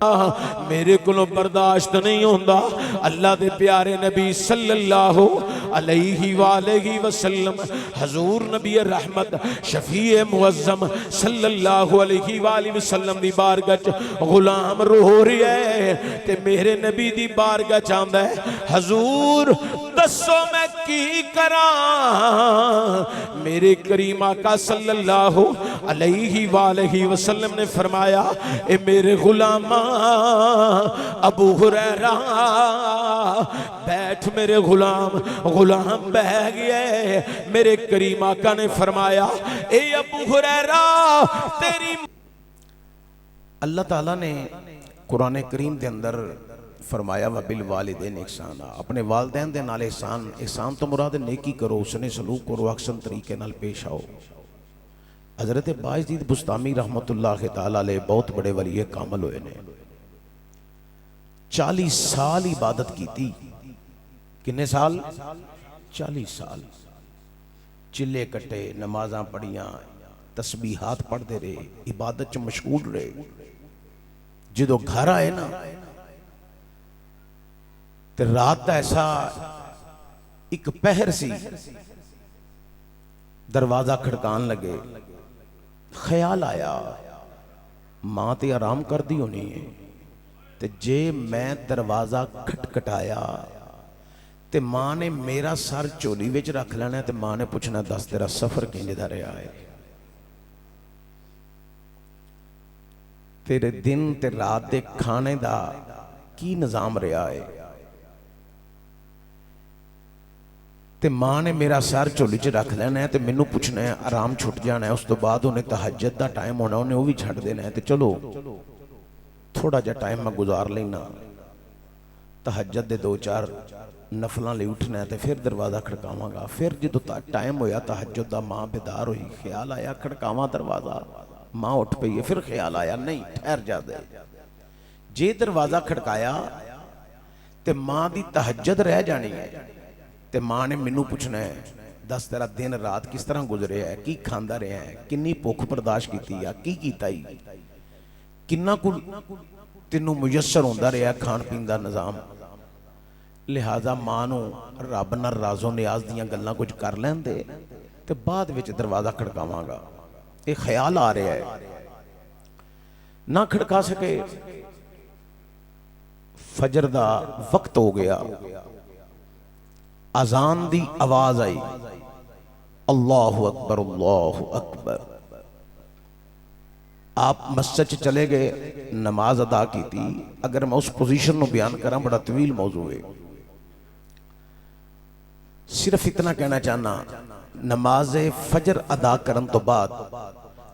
मेरे को बर्दाश्त नहीं होता। अल्लाह दे प्यारे नबी सल्लल्लाहु अलैहि वसल्लम हजूर नबी रहमत शफीए मुअज्जम सल्लल्लाहु अलैहि वसल्लम दी बारगाह च गुलाम रो रहा है ते मेरे नबी दी बारगाह च आंदा है, हजूर दसो मैं की करा। मेरे करीम आका सल्लल्लाहु अलैहि वसल्लम ने फरमाया, ए मेरे गुलामा अबू हुरैरा बैठ मेरे गुलाम। गुलाम बह गया। मेरे करीम आका ने फरमाया, ए अबू हुरैरा तेरी। अल्लाह ताला ने कुरान करीम के अंदर फरमाया व बिल वालिदैन ihsan, अपने वालदैन दे नाल एहसान। एहसान तो मुराद नेकी करो, उसने सलूक करो, अक्सन तरीके नाल पेश आओ। हजरत बायजीद बुस्तामी रहमतुल्लाह तआला अलैह बहुत बड़े वली कामल होए ने। 40 साल इबादत की। किन्ने साल? 40 साल। चिल्ले कट्टे, नमाज़ां पढ़ियां, तस्बीहात पढ़ते रहे, इबादत च मशगूल रहे। जो घर आए ना तो रात का ऐसा एक पहर सी, दरवाजा खड़कान लगे। ख्याल आया मां तो आराम कर दी होनी है, तो जे मैं दरवाजा खटखटाया तो मां ने मेरा सर झोली विच रख लेना। तो मां ने पूछना, दस तेरा सफर किंज दा रहा है, तेरे दिन ते रात के खाने का की निजाम रहा है। तो मां ने मेरा सर झोली च रख लेना है, तो मैनू पूछना है, आराम छुट जाना है। उस तो बाद उन्हें तहज्जुद का टाइम होना, उन्हें वो भी छड्ड देना है। तो चलो थोड़ा जा टाइम मैं गुजार लेना, तहज्जुद दे 2-4 नफलों लिए उठना है, तो फिर दरवाज़ा खड़कावांगा। फिर जो टाइम होया तहज्जुद दा, मां बेदार हुई, ख्याल आया खड़कावा दरवाज़ा, मां उठ पई है। फिर ख्याल आया नहीं ठहर जा दे। जे दरवाज़ा खड़काया तो मां की तहज्जुद रह जानी है। तो मां ने मैनू पूछना है, दस तेरा दिन रात किस तरह गुजरे है, की खांदा रहा है, किन्नी भुख बर्दाश्त की है, की कीता ही, किन्ना कुल तेनू मुयसर होंदा रहा खाण पीन का निज़ाम। लिहाजा मां नू रब नाल राज़ो नियाज दियां गल्लां कुछ कर लैंदे, तो बाद विच दरवाज़ा खड़कावांगा। ये ख्याल आ रहा है, ना खड़का सके। फजर दा वक्त हो गया, अजान दी आवाज आई, अल्लाहु अकबर अल्लाहु अकबर। आप मस्जिद चले गए, नमाज अदा की थी। अगर मैं उस पोजीशन को बयान करा, बड़ा तवील मौजू है। सिर्फ इतना कहना चाहना, नमाज फजर अदा करन तो बाद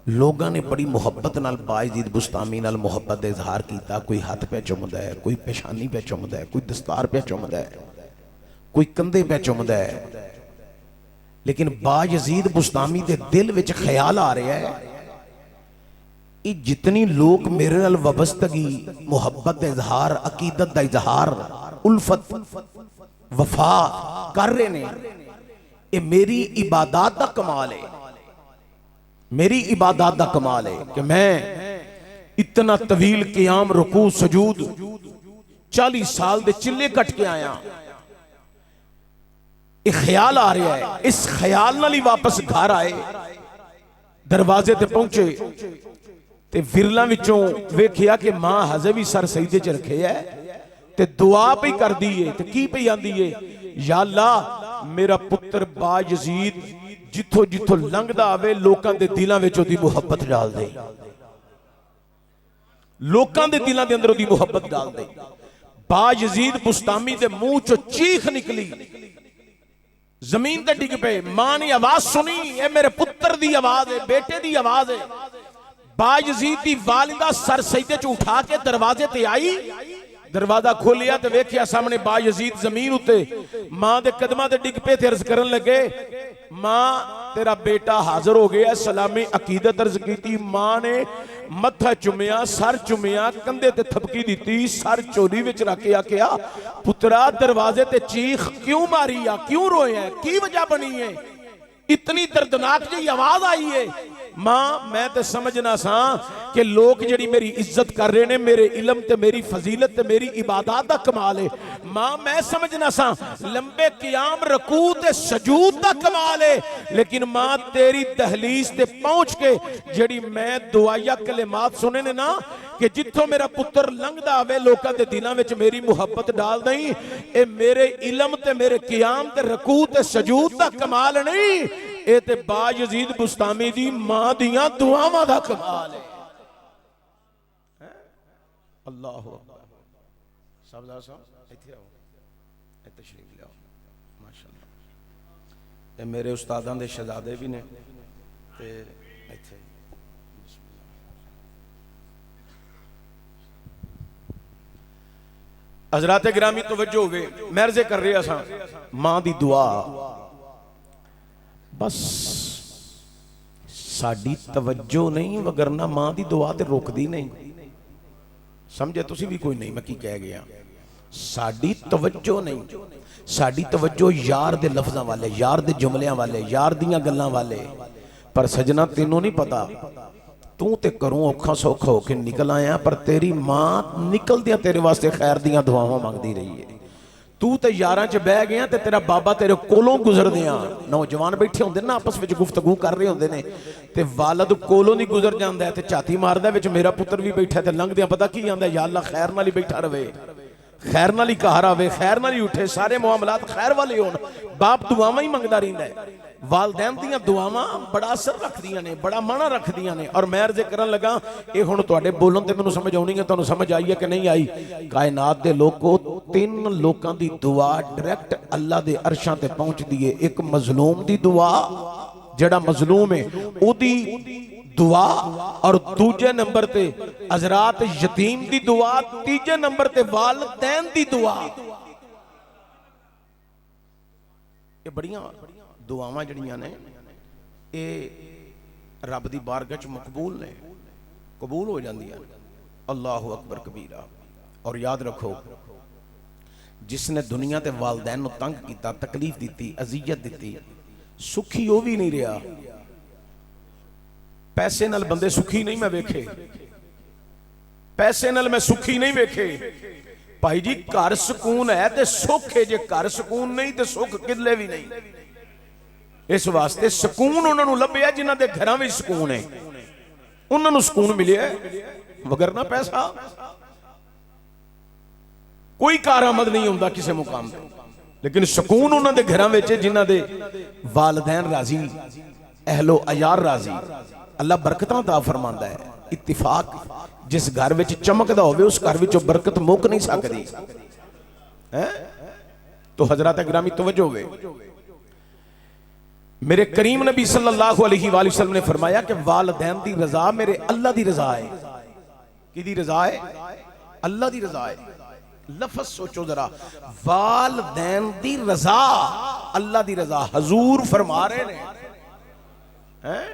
लोगों ने बड़ी मुहब्बत नाल बायजीद बुस्तामी नाल मुहब्बत का इजहार किया। कोई हाथ पे चुमदा है, कोई पेशानी पे चुमदा है, कोई दस्तार पे चुमदा है, कोई कंधे पे चुमदा है। लेकिन बायजीद बुस्तामी के दिल विच ख्याल आ रहा है, ये जितनी लोग मेरे नाल वबस्तगी, मुहब्बत का इजहार, अकीदत का इजहार, उल्फत वफा कर रहे ने, ये मेरी इबादत का कमाल है। मेरी इबादत का कमाल है कि मैं इतना तवील क़ियाम, रुकू, सजूद 40 साल दे चिल्ले कट के आया। एक ख्याल आ रहा है, इस ख्याल नाल ही वापस घर आए। दरवाजे ते पहुंचे ते विरलां विचों वेखिया कि मां हजे भी सर सजदे च रखे है, ते दुआ पई कर दी है। ते की पई आंदी है, या अल्लाह मेरा पुत्र बायजीद जिथों जिथों लंघदा आवे लोकां दे दिलां विच ओदी मुहब्बत डाल दे, लोकां दे दिलां दे अंदर ओदी मुहब्बत डाल दे। बायजीद बुस्तामी दे मुंह चों चीख निकली, जमीन ते डिग पे। मां ने आवाज सुनी, ये मेरे पुत्र दी आवाज है, बेटे दी आवाज है। बायजीद दी वालिदा सर सजदे च उठा के दरवाजे ते आई। दरवाजा खोलिया तो वेखिया सामने बायजीद जमीन उत्ते मां दे कदमां ते डिग पे, अर्ज करन लगे, मां तेरा बेटा हाजिर हो गया। सलामी अकीदत अर्ज की। मां ने मत्था चुमिया, सर चुमिया, कंधे ते थपकी दी, सर चोली विच रख के आखिया, पुत्रा दरवाजे ते चीख क्यों मारी आ, क्यों रोया, की वजह बनी है, इतनी दर्दनाक जी आवाज आई है। मां मैं तो समझना सा कि लोग जिहड़ी मेरी इज्जत कर रहे ने मेरे इलम ते मेरी फजीलत ते मेरी इबादत दा कमाल है। मां मैं समझना सा लंबे क़याम रकू ते सजूद दा कमाल है। लेकिन मां तेरी दहलीज ते पहुंच के जिहड़ी मैं दुआया कलिमात सुने ने ना कि जिथों मेरा पुत्र लंघदा आवे लोकां दे दिलां विच मेरी मुहब्बत डाल दई, ए मेरे इलम ते मेरे क़याम ते रकू ते सजूद दा कमाल नहीं, ए ते बायजीद बुस्तामी दी मां दियां दुआवां दा कमाल है। अल्लाह अकबर। सबदा साहब इत्थे आओ, ए तशरीफ लियाओ। माशाअल्लाह ए मेरे उस्तादां दे शहजादे भी ने ते इत्थे हजरात गिरामी तवज्जो होवे, मैं अर्ज़ कर रहा सा मां दी दुआ बस साडी तवज्जो नहीं, वगरना मां दी दुआ ते रुकदी नहीं। समझे तुसी भी कोई नहीं मैं की कह गया। साडी तवज्जो नहीं, साडी तवज्जो यार दे लफ्ज़ां वाले, यार दे जुमलियां वाले, यार दियां गल्लां वाले। पर सजना तेनों नहीं पता तू ते करूं औखा सौखा होके निकल आया, पर तेरी मां निकल दिया तेरे वास्ते खैर दियां दुआवां मंगदी रही है। तू ते यारां च बह गया ते तेरा बाबा तेरे कोलों गुजरदियां, नौजवान बैठे होंदे ना आपस विच गुफ्तगू कर रहे होंदे ने ते वालद कोलों नहीं गुजर जांदा है ते झाती मारदा विच मेरा पुत्र भी बैठा ते लंघदियां पता की आंदा, या अल्लाह खैर नाल ही बैठा रवे, खैर नाल ही घर आवे, खैर नाल ही उठे, सारे मुआमलात खैर वाले होण। बाप दुआवां ही मंगदा रहिंदा है। वालदैन दियां दुआवां बड़ा असर रखदियां ने, बड़ा माना रखदियां ने। और मैं अर्ज़ करन लगा ये हुण तुहाडे बोलण ते मैनूं समझ आउणी है, तुहानूं समझ आई है कि नहीं आई। कायनात दे लोगों 3 लोकां दी दुआ डायरैक्ट अल्लाह दे अरशां ते पहुंचदी है। एक मजलूम दी दुआ, जेड़ा मजलूम है ओदी दुआ, और दूजे नंबर ते हजरात यतीम दी दुआ, तीजे नंबर ते वालिदैन दी दुआ। ये बड़ियां दुआवां जड़ियां ने ये रब दी बारगाह च मकबूल ने, कबूल हो जांदियां। अल्लाहु अकबर कबीरा। और याद रखो जिसने दुनिया ते वालदैन नूं तंग कीता, तकलीफ दी, अजियत दी, सुखी वो भी नहीं रहा। पैसे नाल बंदे सुखी नहीं मैं वेखे, पैसे नाल मैं सुखी नहीं वेखे। भाई जी घर सुकून है ते सुख है, जे घर सुकून नहीं ते सुख किधले भी नहीं। इस वास्ते सुकून उन्होंने लभ्या जिन्हां दे घरां विच सुकून है, उन्होंने सुकून मिले, वगरना पैसा कोई कारआमद नहीं होंदा किसी मुकाम पे। लेकिन सुकून उन्होंने घरां विच जिन्हां दे वालदैन राजी, अहलो अयार राजी, अल्लाह बरकतां अता फरमांदा है। इत्तिफाक जिस घर विच चमकदा होवे उस घर विचों बरकत मुक नहीं सकदी है। तो हजरत गिरामी तवज्जो होवे, मेरे करीम नबी सल्लल्लाहु अलैहि वसल्लम ने फरमाया कि वालिदैन दी रजा मेरे अल्लाह दी रजा है। किदी रजा है? अल्लाह दी रजा है। लफ्ज़ सोचो जरा, वालिदैन दी रजा, अल्लाह दी रजा। हजूर फरमा रहे ने, हैं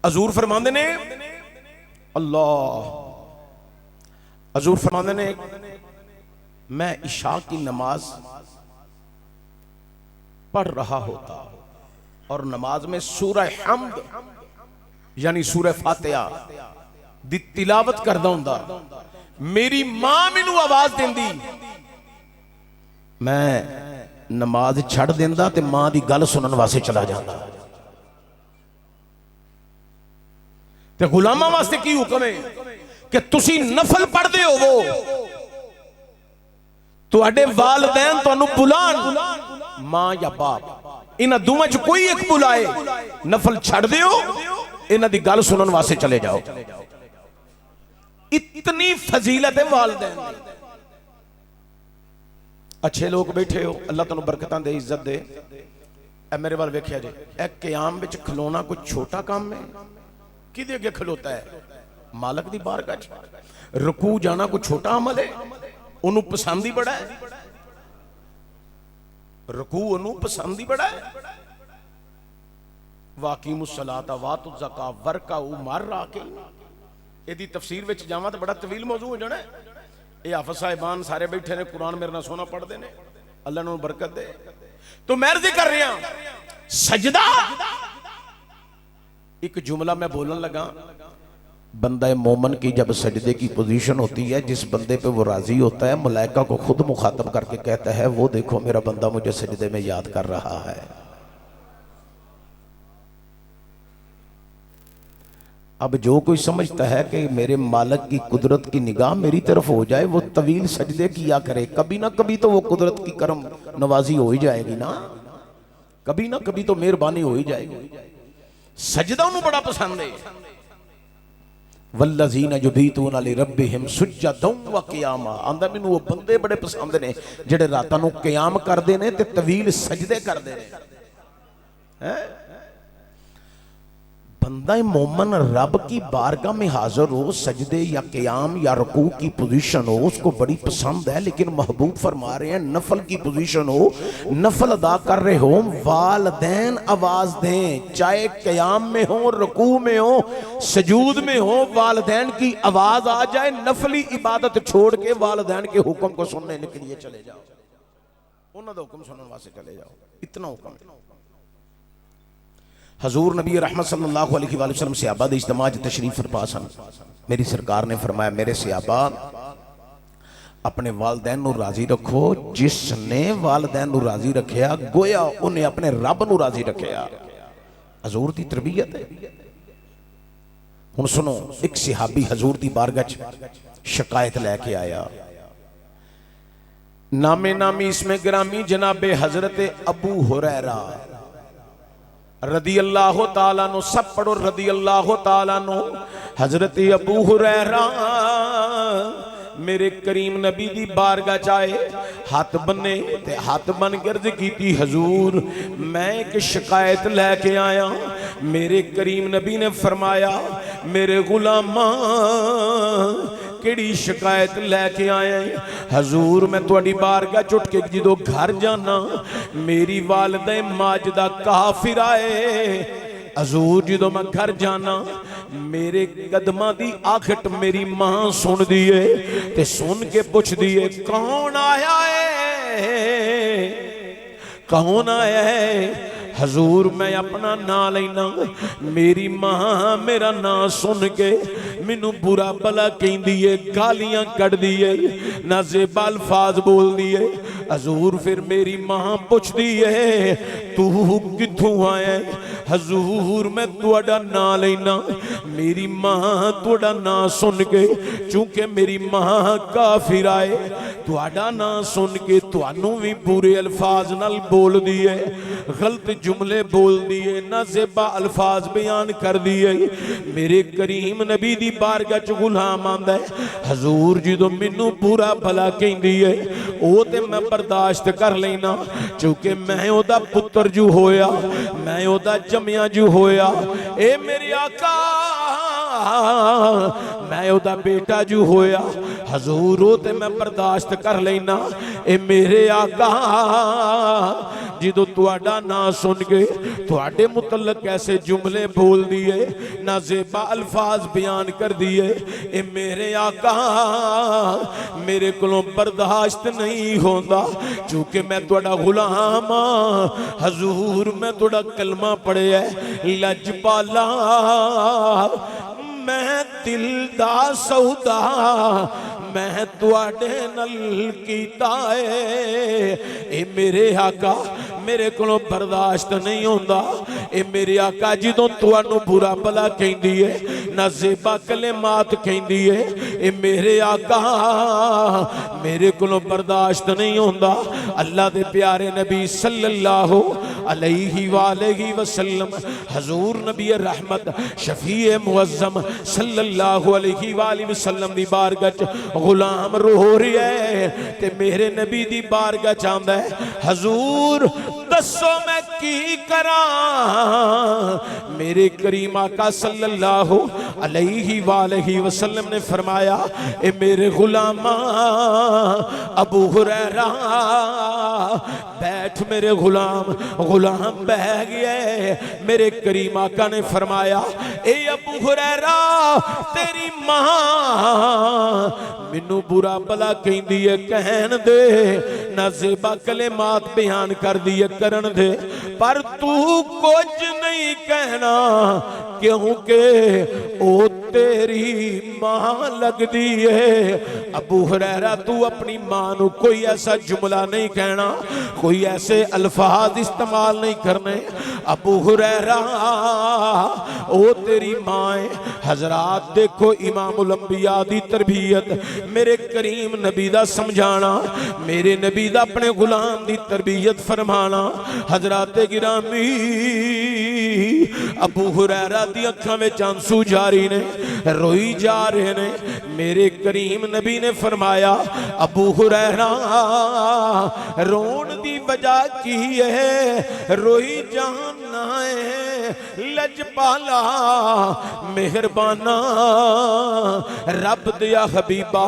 हजूर फरमांदे ने, अल्लाह हजूर फरमांदे ने, मैं इशा की नमाज पढ़ रहा होता और नमाज में सूरह हम्द यानी सूरह फातिहा दी तिलावत करदा हुंदा, मेरी मां मैनू आवाज देंदी, मैं नमाज छड़ देंदा ते मां दी गल सुनन वास्ते चला जांदा। ते गुलामां वास्ते की हुक्म है कि तुसी नफल पढ़दे होवो, तुहाडे वालिदैन तुहानू बुलान, मां या बाप, इन्हां दोवां च कोई एक बुलाए, नफल छड़ दिओ, इन्हां दी गल सुनन वास्ते चले जाओ। इतनी फजीलत है वालिदैन दी। अच्छे लोग बैठे हो, अल्लाह तुहानू बरकतां दे, इज्जत दे। ए मेरे वाल वेखिया जे, ए क़याम विच खलोना कोई छोटा काम है? किदे अगे खलोता है? मालक दी बारगाह च। रुकू जाना कोई छोटा अमल है? उन्होंने पसंद ही बड़ा है। रुकू उन्होंने पसंद ही बड़ा है। वाकीमुस्सलाता वातु ज़का वरकाउ मर्राकिन, इहदी तफसीर विच जावां तो बड़ा तवील मौजू हो जाना है। ये हाफिज़ साहिबान सारे बैठे ने, कुरान मेरे नाल सोना पढ़ते हैं, अल्लाह उन्होंने बरकत दे। तो मैं अर्ज़ कर रहा, सजदा एक जुमला मैं बोलने लगा, बंदा मोमन की जब सजदे की पोजीशन होती है, जिस बंदे पे वो राजी होता है, मलाइका को खुद मुखातब करके कहता है वो देखो मेरा बंदा मुझे सजदे में याद कर रहा है। अब जो कोई समझता है कि मेरे मालिक की कुदरत की निगाह मेरी तरफ हो जाए, वो तवील सजदे किया करे, कभी ना कभी तो वो कुदरत की करम नवाजी हो ही जाएगी ना, कभी ना कभी तो मेहरबानी हो ही जाएगी। सजदा उन्हें बड़ा पसंद है। वल्लज़ीना युबीतूना लिरब्बिहिम सुज्जदन व क़ियामा, आंदा मैनू वो बंदे बड़े पसंद ने जेड़े रातां नूं क़ियाम करदे ने ते तवील सजदे करदे ने। हैं बंदा मोमन रब की बारगाह में हाजिर हो, सजदे या क़ियाम या रुकू की पोजीशन हो, उसको बड़ी पसंद है। लेकिन महबूब फरमा रहे हैं नफल की पोजीशन हो, नफल अदा कर रहे हो, वालदैन आवाज दें, चाहे क़ियाम में हो, रुकू में हो, सजूद में हो, वालदैन की आवाज आ जाए, नफली इबादत छोड़ के वालदैन के हुक्म को सुनने के लिए चले जाओ, उन्होंने तो हुक्म सुनने वास्ते चले जाओ, इतना हुक्म। हजूर नबी रहमत सल्लल्लाहु अलैहि वसल्लम सहाबा दे इज्तिमा च तशरीफ फरमा सन। मेरी सरकार ने फरमाया मेरे सहाबा अपने वालदैन नूं राजी रखो, जिसने वालदैन नूं राजी रखिया गोया उन्हें अपने रब नूं राजी रखिया। हजूर दी तरबियत है। हुण सुनो, एक सहाबी हजूर दी बारगाह च शिकायत लैके आया, नामे नामी इसमें ग्रामी जनाबे हजरत अबू हुरैरा रदी अल्लाह ताला नो, सब पढ़ो रदी अल्लाह ताला नो। हजरत अबू हुरैरा मेरे करीम नबी दी बारगाह चाहे हाथ बने ते हाथ बन गर्ज की, हजूर मैं एक शिकायत लैके आया। मेरे करीम नबी ने फरमाया मेरे गुलामा केड़ी शिकायत लैके आए? हजूर मैं तुहाडी बारगाह चुट के जो घर जाना मेरी वालदा माजदा काफिर आए। हजूर जो मैं घर जाना मेरे कदमां दी आखट मेरी मां सुन दी है ते सुन के पुछ दी है कौन आया है, कौन आया है? हजूर मैं अपना ना लेना, मेरी मां मेरा ना सुन के मैनू बुरा भला कहती है, गालियां कढ़ दी है, नाजेबा अल्फाज बोल दी है। हजूर फिर मेरी मां पुछदी है तू किथों आया? हजूर मैं तुहाडा ना लेना, मेरी मां तुहाडा ना सुन के, चूंकि मेरी मां काफिर आए, तुहाडा ना सुन के तुहानू भी बुरे अल्फाज नाल बोल दी है, गलत जुमले बोल दिए, नाजेबा अल्फाज बयान कर दिए। मेरे करीम नबी दी बारगाह च गुलाम आंदा है, हजूर जो मैनू बुरा भला कहंदी है वो ते मैं बर्दाश्त कर लेना, क्योंकि मैं ओदा पुत्र जू होया, मैं ओदा जमिया जू होया। ए मेरे आका मैं ओदा बेटा जू होया, हजूर वो ते मैं बर्दाश्त कर लेना। ए मेरे आका जो तुहाडा ना सुन के तुहाडे मुतल्लक ऐसे जुमले बोल दिए, नाजेबा अल्फाज बयान कर दिए, ए मेरे आका मेरे कोलों बर्दाश्त नहीं होता, क्योंकि मैं तुहाडा गुलाम हाँ। हजूर मैं तुहाडा कलमा पढ़िया लजपाला, मैं दिल दा सौदा मैं तुहाडे नल कीता है। ए मेरे आका मेरे कोलों बर्दाश्त नहीं होंदा। ए मेरे आका जो तुहानू बुरा भला कहंदी है, नाजेबा कलेमात कहंदी है, ए मेरे आका मेरे कोलों बर्दाश्त नहीं होंदा। अल्लाह दे प्यारे नबी सल्लल्लाहु अलैहि वालैहि वसल्लम हजूर नबी रहमत शफीए मुअज्जम सल्लल्लाहु अलैहि वालैहि वसल्लम दी बारगाह च गुलाम रो रहा है ते मेरे नबी दी बारगाह च आंदा है, हजूर दसो मैं की करा? मेरे करीम आका सल्लल्लाहु अलैहि वालैहि वसल्लम ने फरमाया, ए मेरे गुलामा अबू हुरैरा बैठ मेरे गुलाम। गुलाम बह गया। मेरे करीम आका ने फरमाया, ए अबू हुरैरा तेरी मां मैनू बुरा भला कहंदी है, कहन दे, नाजेबा कलेमात बयान कर दी है, करन दे, पर तू कुछ नहीं कहना क्योंकि ओ तेरी मां लगदी है। अबू हुरैरा तू अपनी मां नू कोई ऐसा जुमला नहीं कहना, कोई ऐसे अल्फाज इस्तेमाल नहीं करने। अबू हुरैरा ओ तेरी मां है। हजरात देखो इमामुल अंबिया दी तरबियत, मेरे करीम नबी दा समझाना, मेरे नबी दा अपने गुलाम दी तरबियत फरमाना। हजरात गिरामी अबू हुरैरा दी अखां विच आंसू जारी ने, रोई जा रहे ने। मेरे करीम नबी ने फरमाया अबू हुरैरा रोन दी वजह की है, रोई जाना है लजपाला मेहरबाना रब दिया हबीबा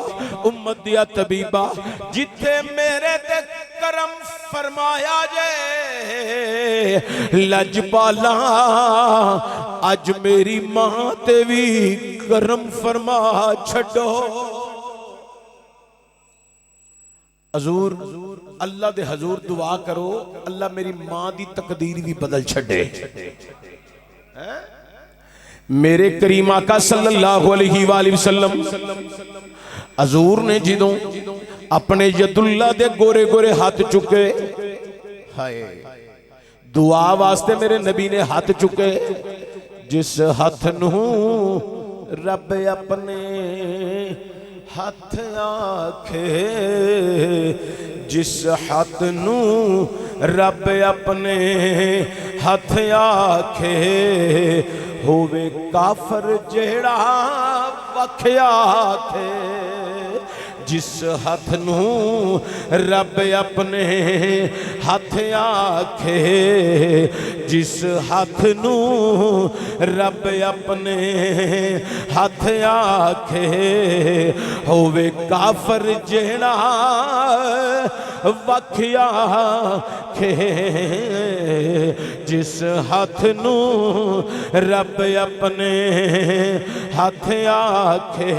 उम्मत दिया तबीबा, जिथे मेरे ते करम फरमाया जे लजपाला, अज मेरी मां ते भी करम फरमा छड़ो। हजूर अल्लाह दे हजूर दुआ करो अल्लाह मेरी मां दी तकदीर भी बदल छड़े। मेरे करीम आका सल्लल्लाहु अलैहि वसल्लम हजूर ने जिदों अपने यदुल्ला दे गोरे गोरे हाथ चुके, हाय दुआ वास्ते मेरे नबी ने हाथ चुके, जिस हाथ नू रब अपने हाथ आखे, जिस हाथ नू रब अपने हाथ आखे, होवे काफर जेड़ा वख आखे। जिस हाथ नू रब अपने हाथ आखे, जिस हाथ नू रब अपने हाथ आखे, होवे काफर जेड़ा वख आखे। जिस हाथ नू रब अपने हाथ आखे,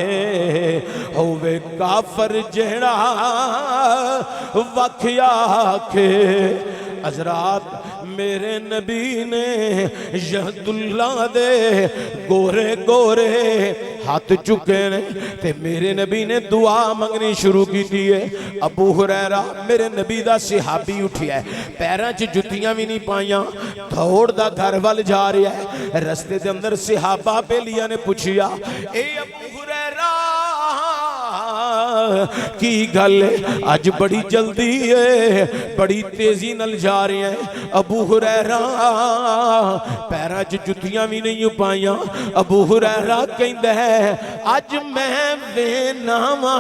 होवे काफर जेड़ा वख आखे। हजरात मेरे नबी ने यहदुल्ला दे गोरे गोरे हाथ चुके ने ते मेरे नबी ने दुआ मंगनी शुरू की दी है। अबू हुरैरा मेरे नबी दा सहाबी उठिया है, पैरों च जुत्तियां भी नहीं पाइया, दौड़दा घर वाल जा रहा है। रस्ते दे अंदर सहाबा बेलिया ने पूछिया ए अबू हुरैरा की गल अज बड़ी जल्दी है, बड़ी तेजी नाल जा रहे हैं। अबू हुरैरा पैरों च जुत्तियां भी नहीं पाइया। अबू हुरैरा कहंदा है अज मैं वेना वा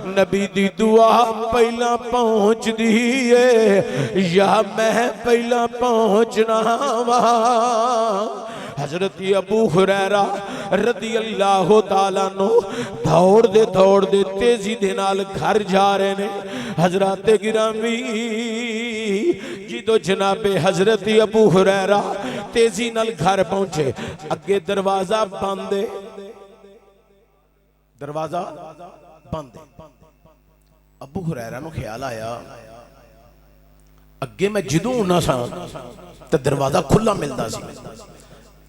नबी दी दुआ पहला पहुंचदी है या मैं पहला पहुंचना वा। हजरत अबू हुरैरा रदी अल्लाह तआला नो दौड़ दे तेजी दे नाल घर जा रहे ने। हजरत गिरामी जिदो जनाबे हजरत अबू हुरैरा तेजी नाल घर पहुंचे, अगे दरवाजा बंद है, दरवाजा बंद है। अबू हुरैरा नु ख्याल आया अगे मैं जदों आना सा ते दरवाजा खुला मिलता सी,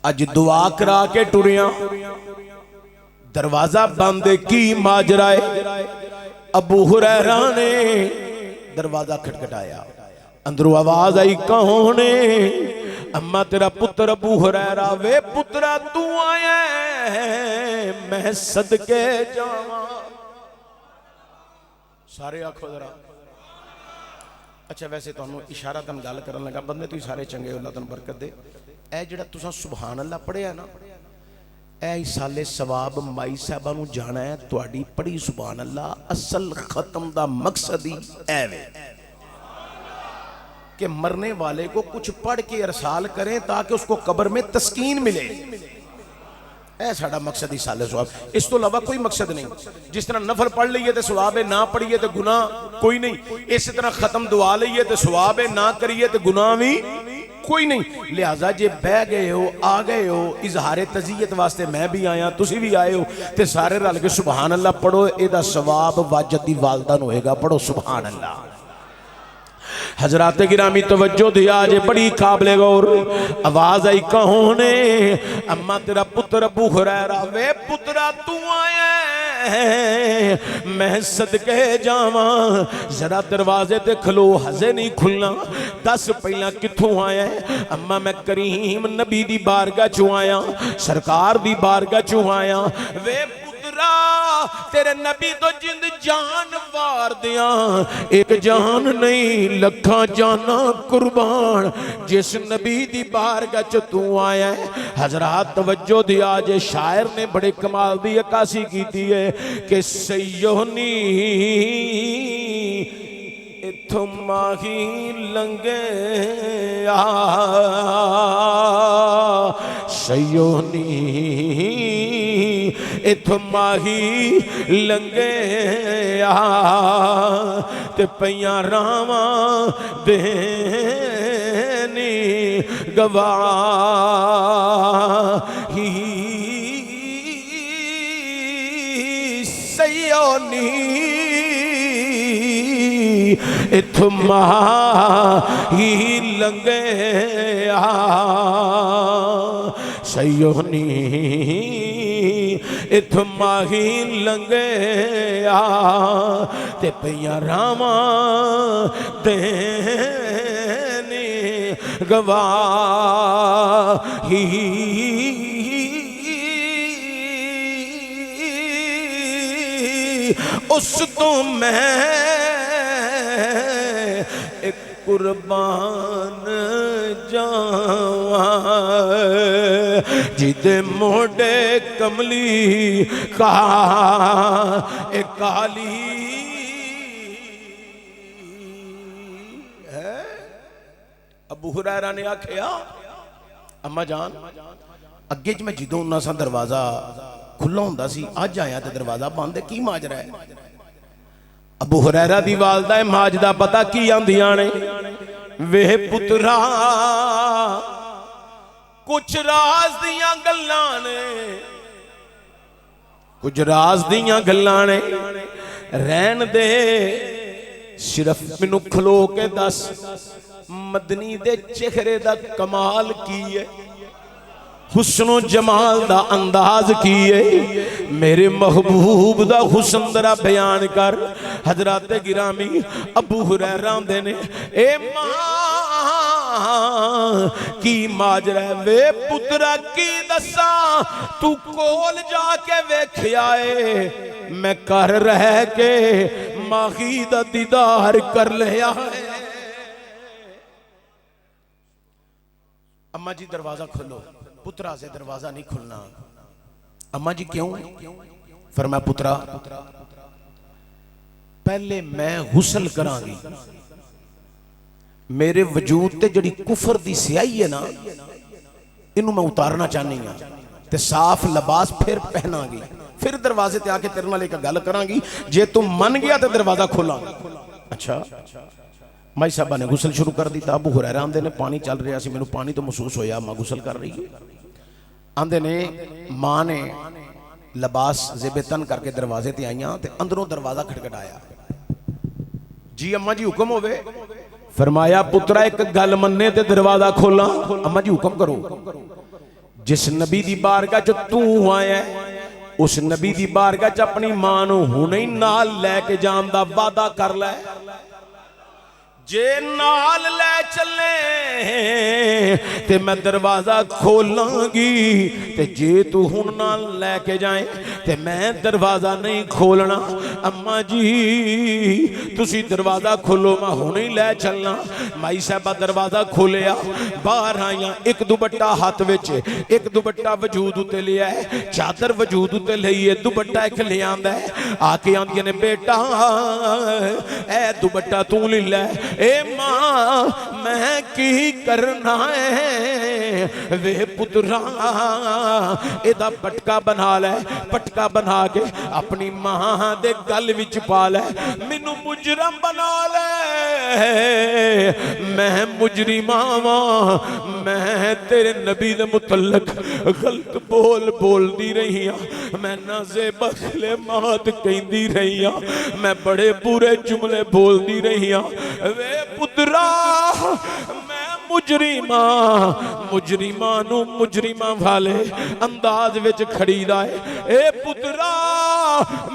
अज दुआ करा के टुरिया दरवाजा बंद, की माजरा है। अबू हुरैरा ने दरवाजा खटखटाया, अंदरों आवाज आई कौन है? अम्मा तेरा पुत्र अबू हुरैरा। वे पुत्रा तू आया मैं सदके जावां। सारे आखो जरा। अच्छा वैसे तुहानू इशारा तन गल करन लगा, बंदे तुसीं सारे चंगे, अल्लाह तुहानू बरकत दे। ए जिहड़ा तुसां सुभान अल्लाह पढ़िया ना, ए साले सवाब माई साहबा नू जाना है। तुहाडी पढ़ी सुभान अल्लाह असल खत्म दा मकसद ही ऐवे कि मरने वाले को कुछ पढ़ के अरसाल करें ताकि उसको कब्र में तस्कीन मिले। ऐ साडा मकसद ही साले सवाब, इस तो अलावा कोई मकसद नहीं। जिस तरह नफल पढ़ लीए तो सवाब है, ना पढ़िए तो गुनाह कोई नहीं। इस तरह खत्म दुआ लीए तो सवाब है, ना करिए तो गुनाह भी कोई नहीं। लिहाजा जे बह गए हो, आ गए हो, इजहारे तज़ियत वास्ते मैं भी आया, तुसी भी आए हो, ते सारे रल के सुभान अल्लाह पढ़ो। एदा सवाब वाजद दी वालदा नूं होएगा। पढ़ो सुभान अल्लाह। हजरात गिरामी तवज्जो दिया जे बड़ी काबिले गौर। आवाज आई कौन है? अम्मा तेरा पुत्र अबू हुरैरा। वे पुत्रा तू आया मैं सदके जावा, जरा दरवाजे ते खलो, हजे नहीं खुलना, दस पहला किथों आया है? अम्मा मैं करीम नबी दी बारगाह चों आया, सरकार दी बारगाह चों आया। वे पुत्रा तेरे नबी तो जिंद जान वार दिया, एक जान नहीं लखा जाना कुर्बान, जिस नबी दी बारगाह च तू आया है। हजरात तवज्जो दिया जे शायर ने बड़े कमाल दी अक्कासी की है कि सैयोनी इथों माही लंगे आ, सैयोनी इथों माही लंगे आ, ते पईयां रावां देनी गवाही, सैयोनी इथों माही लंगे आ, सैयोनी इथों माही लंगे आ, ते पईयां रावां देनी गवाही। उस तो मैं एक कुर्बान जावा, जिदे मोड़े कमली का एक काली है। अबू हुरैरा ने आखिया अम्मा जान अगे च मैं जदों उन्ना सा दरवाजा खुला हुंदा सी, अज आया तो दरवाजा बंद है, की माजरा है? अबू हुरैरा दी वालदा माज दा पता की आंदियां ने? वे पुत्रा कुछ राज दियां गल्लां ने, कुछ राज दियां गल्लां ने, रहन दे सिर्फ मैनू खलो के दस मदनी दे चेहरे दा कमाल की है, हुस्नो जमाल दा अंदाज की है, मेरे महबूब दा हुस्न दरा बयान कर। हजरात गिरामी अबू हुरैरा आंदे ने ए मां की माजरा? वे पुत्रा की दसा, तू कोल जाके वेख्या है, मैं कर रह के माही दा दीदार कर लिया है। अम्मा जी दरवाजा खोलो। पुत्रा से दरवाजा नहीं खुलना। अम्मा जी क्यों? फरमाया पुत्रा पहले मैं गुसल करांगी, मेरे वजूद ते जड़ी कुफर दी स्याही है ना, इनू मैं उतारना चाहनी हां, ते साफ लिबास फिर पहनांगी, फिर दरवाजे ते आके तेरे नाल एक गल करांगी, जे तू मन गया तो दरवाजा खोलांगी। अच्छा माई साहबा ने गुसल शुरू कर दी। अबू हुरैरा आंदे ने पानी चल रहा सी, मैनू पानी तो महसूस होया अम्मा गुसल कर रही है। आंदे ने मां ने लिबास ज़ेबे तन करके दरवाजे ते आईयां ते अंदरों दरवाजा खटखटाया। जी अम्मा जी हुक्म होवे। फरमाया पुत्रा एक गल मन्ने ते दरवाजा खोला। अम्मा जी हुक्म करो। जिस नबी दी बारगाह च तू आया उस नबी दी बारगाह च अपनी मां नू हुणे ही नाल लैके जान दा वादा कर लै, जे नाल ले चले ते मैं दरवाजा खोलांगी, ते जे तू हुण नाल लेके जाए ते मैं दरवाजा नहीं खोलना। अम्मा जी तुसी दरवाजा खोलो, मैं हुणे ही ले चलना। माई साहबा दरवाजा खोलिया, बाहर आईया, एक दुपट्टा हाथ विच, एक दुपट्टा वजूद उत्ते लिया है, चादर वजूद उत्ते लई है, दुपट्टा एक ले आंदा है। आके आंदियां ने बेटा ए दुपट्टा तू ले लै। ए मां मैं की करना है वे पुत्रा एदा पटका बना लै पटका बना के अपनी मां दे गल विच पा लै मैनू मुजरम बना ले मैं मुजरिमा वां मैं तेरे नबी दे मुतल्लक गलत बोलदी रही हां मैं नाज़े बखले मात कहंदी रही हां मैं बड़े बुरे जुमले बोलदी रही हां वे पुत्रा मैं मुजरिमा नू मुजरिमा वाले अंदाज विच खड़ीदा है ए पुत्रा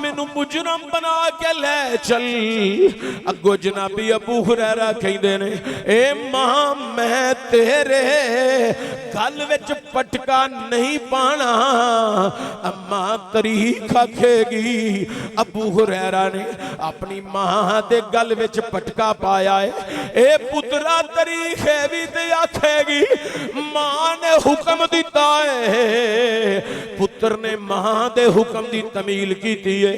मैनू मुजरम बना के ले चल अगो जनाबी अबू हुरैरा कहंदे ने ए मां मैं तेरे गल विच पटका नहीं पाना अम्मा तरीख आखेगी अबू हुरैरा ने अपनी मां दे गल विच पटका पाया है ए पुत्रा तरीख भी ते आखेगी मां ने हुक्म दिता है पुत्र ने मां दे हुक्म दी तमील की है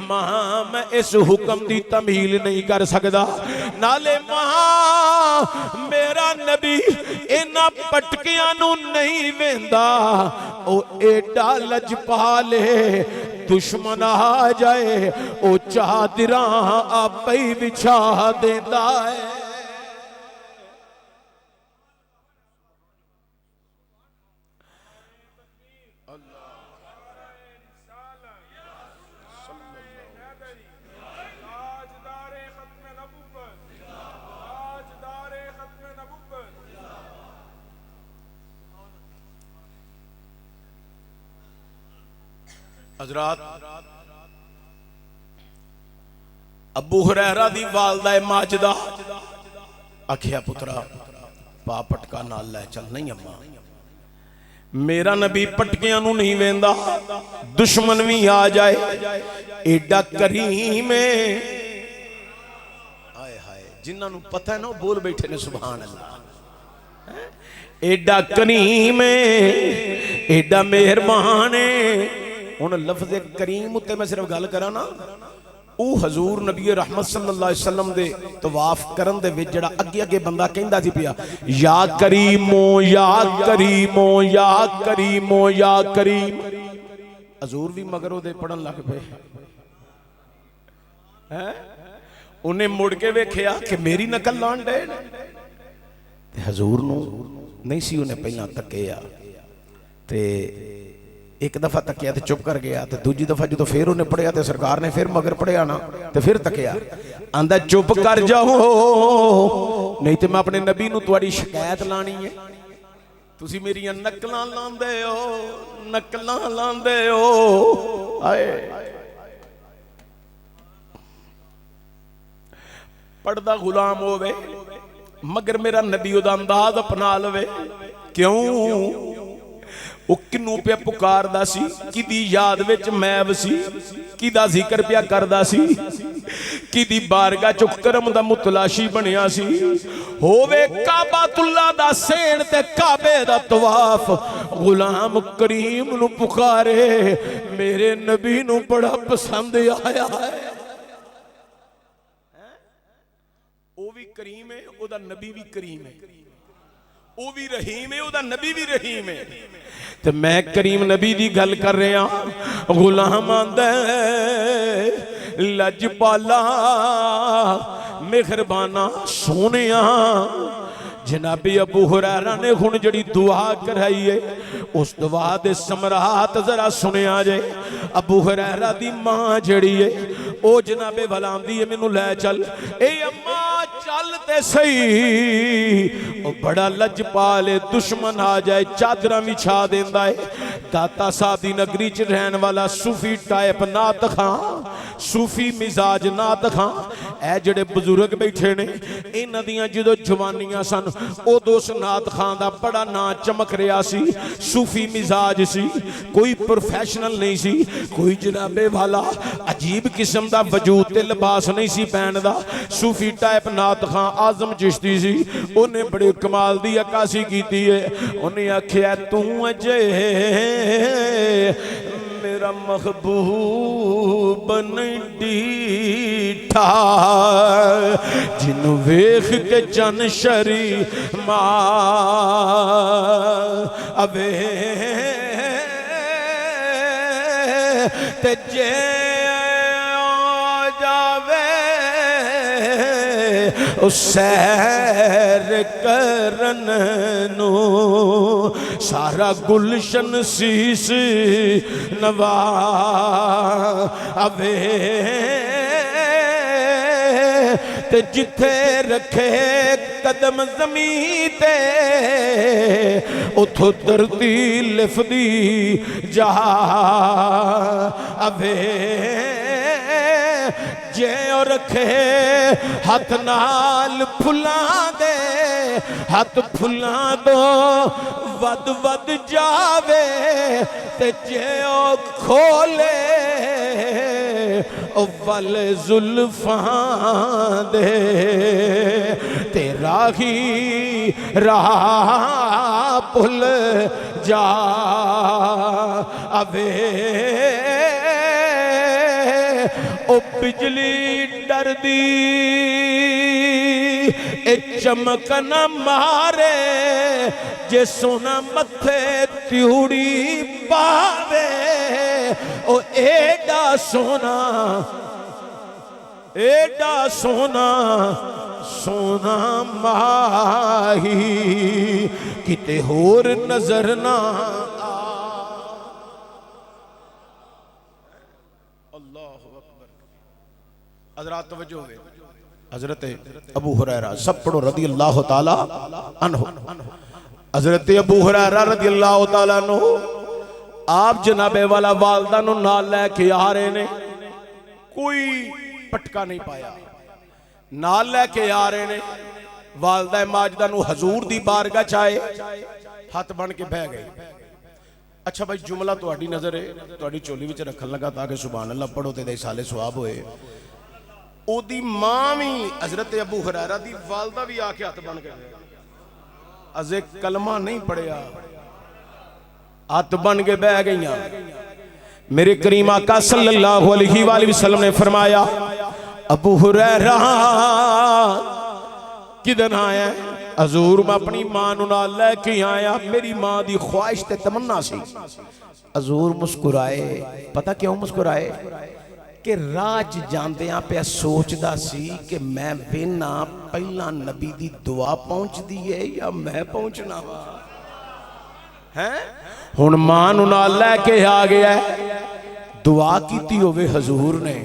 मां मैं इस हुक्म दी तमील नहीं कर सकदा नाले मां मेरा नबी इन्हां पटकियां नू नहीं वेंदा ओ एडा लजपाल है दुश्मन आ जाए ओ चादरां आपे ही बिछा देंदा है हजरात अबू हुरैरा दी वालदा माजदा आखिया पुत्रा पा पटका नाल लै चल नहीं अम्मा मेरा नबी पटकियां नू नहीं वेंदा दुश्मन भी आ जाए एडा करीम है हाय हाय जिन्हां नू पता है ना बोल बैठे ने सुभान अल्लाह एडा करीम है एडा मेहरबान है हुण लफ्ज़ करीम उत्ते मैं सिर्फ गल करा ना ओ हजूर नबी रहमत सल्लल्लाहु अलैहि वसल्लम दे तवाफ करन दे विच जिहड़ा अगे अगे बंदा कहंदा सी पिया या करीमो या करीमो या करीमो या करीम हजूर भी मगर ओदे पढ़न लग पे हैं उन्हें मुड़ के वेखिया कि मेरी नकल लाण डे ते हजूर नू नहीं सी उन्हें पहला तकिया ते एक दफा तकिया तो चुप कर गया तो दूजी दफा जो फिर उन्हें पढ़िया तो सरकार ने फिर मगर पढ़िया ना तो फिर तकिया आंदा चुप कर जाओ नहीं तो मैं अपने नबी नू तुहाडी शिकायत लानी है तुसी मेरियां नकलां लांदे हो आए पढ़दा गुलाम होवे मगर मेरा नबी उदा अंदाज अपना लवे क्यों वो किनू पे पुकारदा सी किदी याद विच मैब सी किदा जिक्र पिया करदा सी किदी बारगाह चो करम दा मुतलाशी बनिया सी होवे काबातुल्लाह दा सेन ते काबे दा तवाफ गुलाम करीम नू पुकारे मेरे नबी नू बड़ा पसंद आया है ओ भी करीम है ओदा नबी भी करीम है ओ भी रहीम है ओदा नबी भी रहीम है ते मैं करीम नबी दी गल कर रहा गुलाम आंदा लजपाला मेहरबाना सोनिया जनाबी अबू हुरैरा ने हुण जड़ी दुआ कराई है उस दुआ दे समरात जरा सुनिया जे अबू हुरैरा दी मां जड़ी है ओ जनाबे वलांदी है मैनू लै चल ए अम्मा चल ते सही ओ बड़ा लजपाल है दुश्मन आ जाए चादरा विछा देंदा है दाता साहब दी नगरी च रहन वाला सूफी टाइप नात खां सूफी मिजाज नात खां ए जड़े बुजुर्ग बैठे ने इन्हां दियां जदों जवानियां सन उदों उस नात खां दा बड़ा नां चमक रहा सी सूफी मिजाज सी कोई प्रोफैशनल नहीं सी कोई जनाबे वाला अजीब किस्म दा वजूद ते लिबास नहीं सी पहनदा सूफी टाइप नात खां आजम चिश्ती सी उन्हें बड़े कमाल दी अक्कासी कीती है उन्हें आख्या तू अजे मेरा महबूब नहीं डीठा जिन्हों वेख के चन शरी अवे ते जे सैर करन नू सारा गुलशन सीस नवा अवे ते जिथे रखे कदम ज़मीं ते उथों धरती लिफदी जा अवे जे रखे हाथ नाल फुलां दे हाथ फुलां दो वद वद जावे ते जे खोले ओ वल जुल्फां दे तेरा ही राह भुल जा अवे ओ बिजली डरदी ए चमक न मारे जे सोना मथे त्यूड़ी पावे ओ एडा सोना सोना माही किते होर नजर ना हज़रात तवज्जो है हज़रत अबू हुरैरा सब पढ़ो रदी अल्लाह ताला अन्हु हज़रत अबू हुरैरा रदी अल्लाह ताला अन्हु आप जनाबे वाला वालदा नु नाल लेके आ रहे ने कोई पटका नहीं पाया नाल लेके आ रहे ने वालदा माजदा नु हजूर दी बारगाह चाहे हाथ बन के बह गए। अच्छा भाई जुमला तुहाडी नजर है तुहाडी चोली विच रखन लगा ताकि सुभान अल्लाह पढ़ो ते साले सवाब होए। ओदी मां भी हजरत अबू हुरैरा दी वालदा भी आके हाथ बन के अजे कलमा नहीं पढ़िया हाथ बन के बह गई। मेरे करीम आका सल्लल्लाहु अलैहि वसल्लम ने फरमाया अबू हुरैरा किदन आया हजूर मैं अपनी मां नू नाल लेके आया मेरी मां दी ख्वाहिश ते तमन्ना सी। हजूर मुस्कुराए पता क्यों मुस्कुराए कि राज जांदियां पे सोचदा सी कि मैं वेना पहला नबी दी दुआ पहुंचदी है या मैं पहुंचना वा है। हुण मां नू नाल लेके आ गया दुआ कीती होवे हजूर ने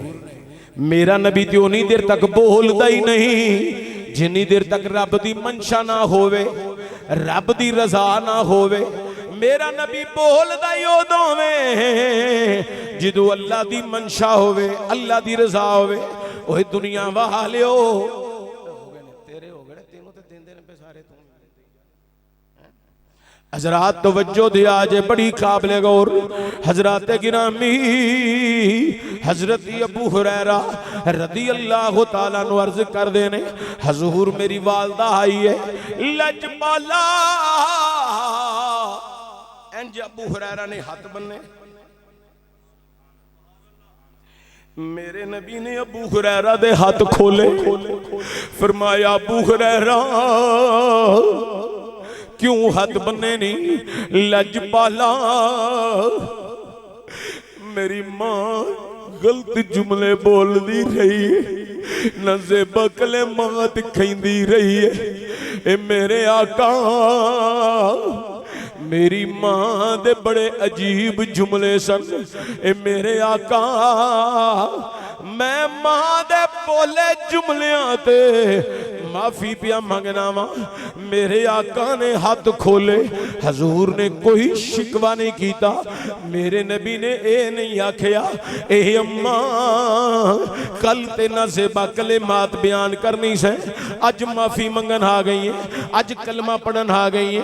मेरा नबी तो उन्नी देर तक बोलदा ही नहीं जिन्नी देर तक रब दी मंशा ना होवे रब दी रजा ना होवे। मेरा नबी बोलदा ही उदों में जिदों अल्लाह दी मंशा होवे अल्लाह दी रजा होवे। ओए दुनिया वालियो तेरे हो गए तेनों ते देंदे ने सारे तू हजरात तवज्जो दिया जे बड़ी काबिले गौर। हजरत गिरामी हजरत अबू हुरैरा रदी अल्लाह तआला नु अर्ज कर देने हजूर मेरी वालदा आई है लजपाला इंज अबू हुरैरा ने हाथ बन्ने मेरे नबी ने अबू हुरैरा दे हाथ खोले फरमाया अबू हुरैरा क्यों हाथ बन्ने नहीं लजपाला मेरी मां गलत जुमले बोलती रही है नज़े बकले मात खैंदी रही है ए मेरे आका मेरी मां दे बड़े अजीब जुमले सन ए मेरे आका मैं मां दे बोले जुमलियां ते माफी पिया मंगना वा। मेरे आका ने हाथ खोले हजूर ने कोई शिकवा नहीं किया मेरे नबी ने ए नहीं आखिया ए अम्मा कल ते नज़ेबा कलिमात बयान करनी से अज माफी मंगन आ गई है अज कलमा पढ़न आ गई है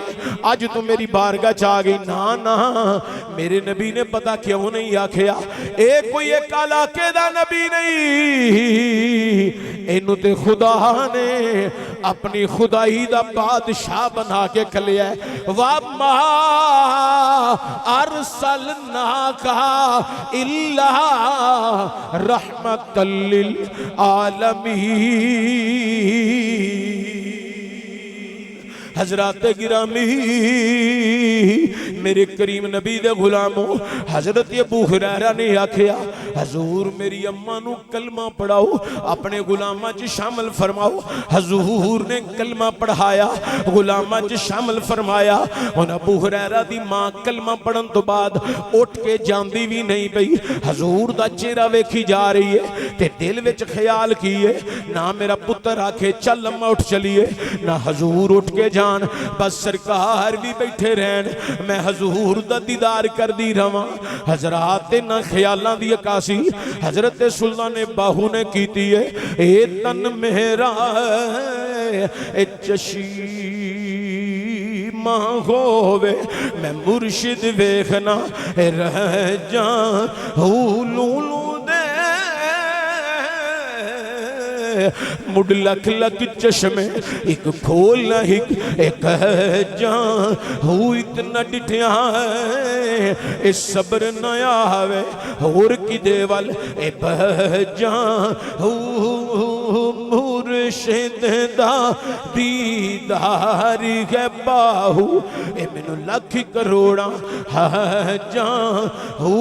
अज तू मेरी बारगाह च आ गई ना ना मेरे नबी ने पता क्यों नहीं आखिया ए कोई एक इलाके दा नबी नहीं इनू ते खुदा ने अपनी खुदाई दा बादशाह बना के खलिया। वमा अरसलनाका इल्ला रहमतल लिल आलमीन। हजरत गिरामी मेरे करीम नबी दे गुलामों, हजरत अबू हुरैरा ने आखिया हजूर मेरी अम्मा नू कलमा पढ़ाओ, अपने गुलामा च शामिल फरमाओ। हजूर ने कलमा पढ़ाया, गुलामा च शामिल फरमाया। हुण अबू हुरैरा दी मां कलमा पढ़न तो बाद उठ के जांदी भी नहीं पई। हजूर दा चेहरा वेखी जा रही है ते दिल विच ख्याल की है, ना मेरा पुत्र आखे चल अम्मा उठ चलिए, ना हजूर उठ के बस सरकार भी बैठे रहन, मैं हजूर दा दीदार कर दी रवां। हजरात ना ख्यालां दी अकासी हजरत सुल्तान बाहू ने कीती है। ए तन मेरा ए चशीमा होवे, मैं मुर्शिद वेखना रह जा लूलू मुड लख लख चश्मे एक खोल एक जान हो इतना डिठिया है सब्र न आवे होर कि देवल ए बहजान हो मुर्शिद दा दीदार है बाहू ए मैनू लख करोड़ा जान हो।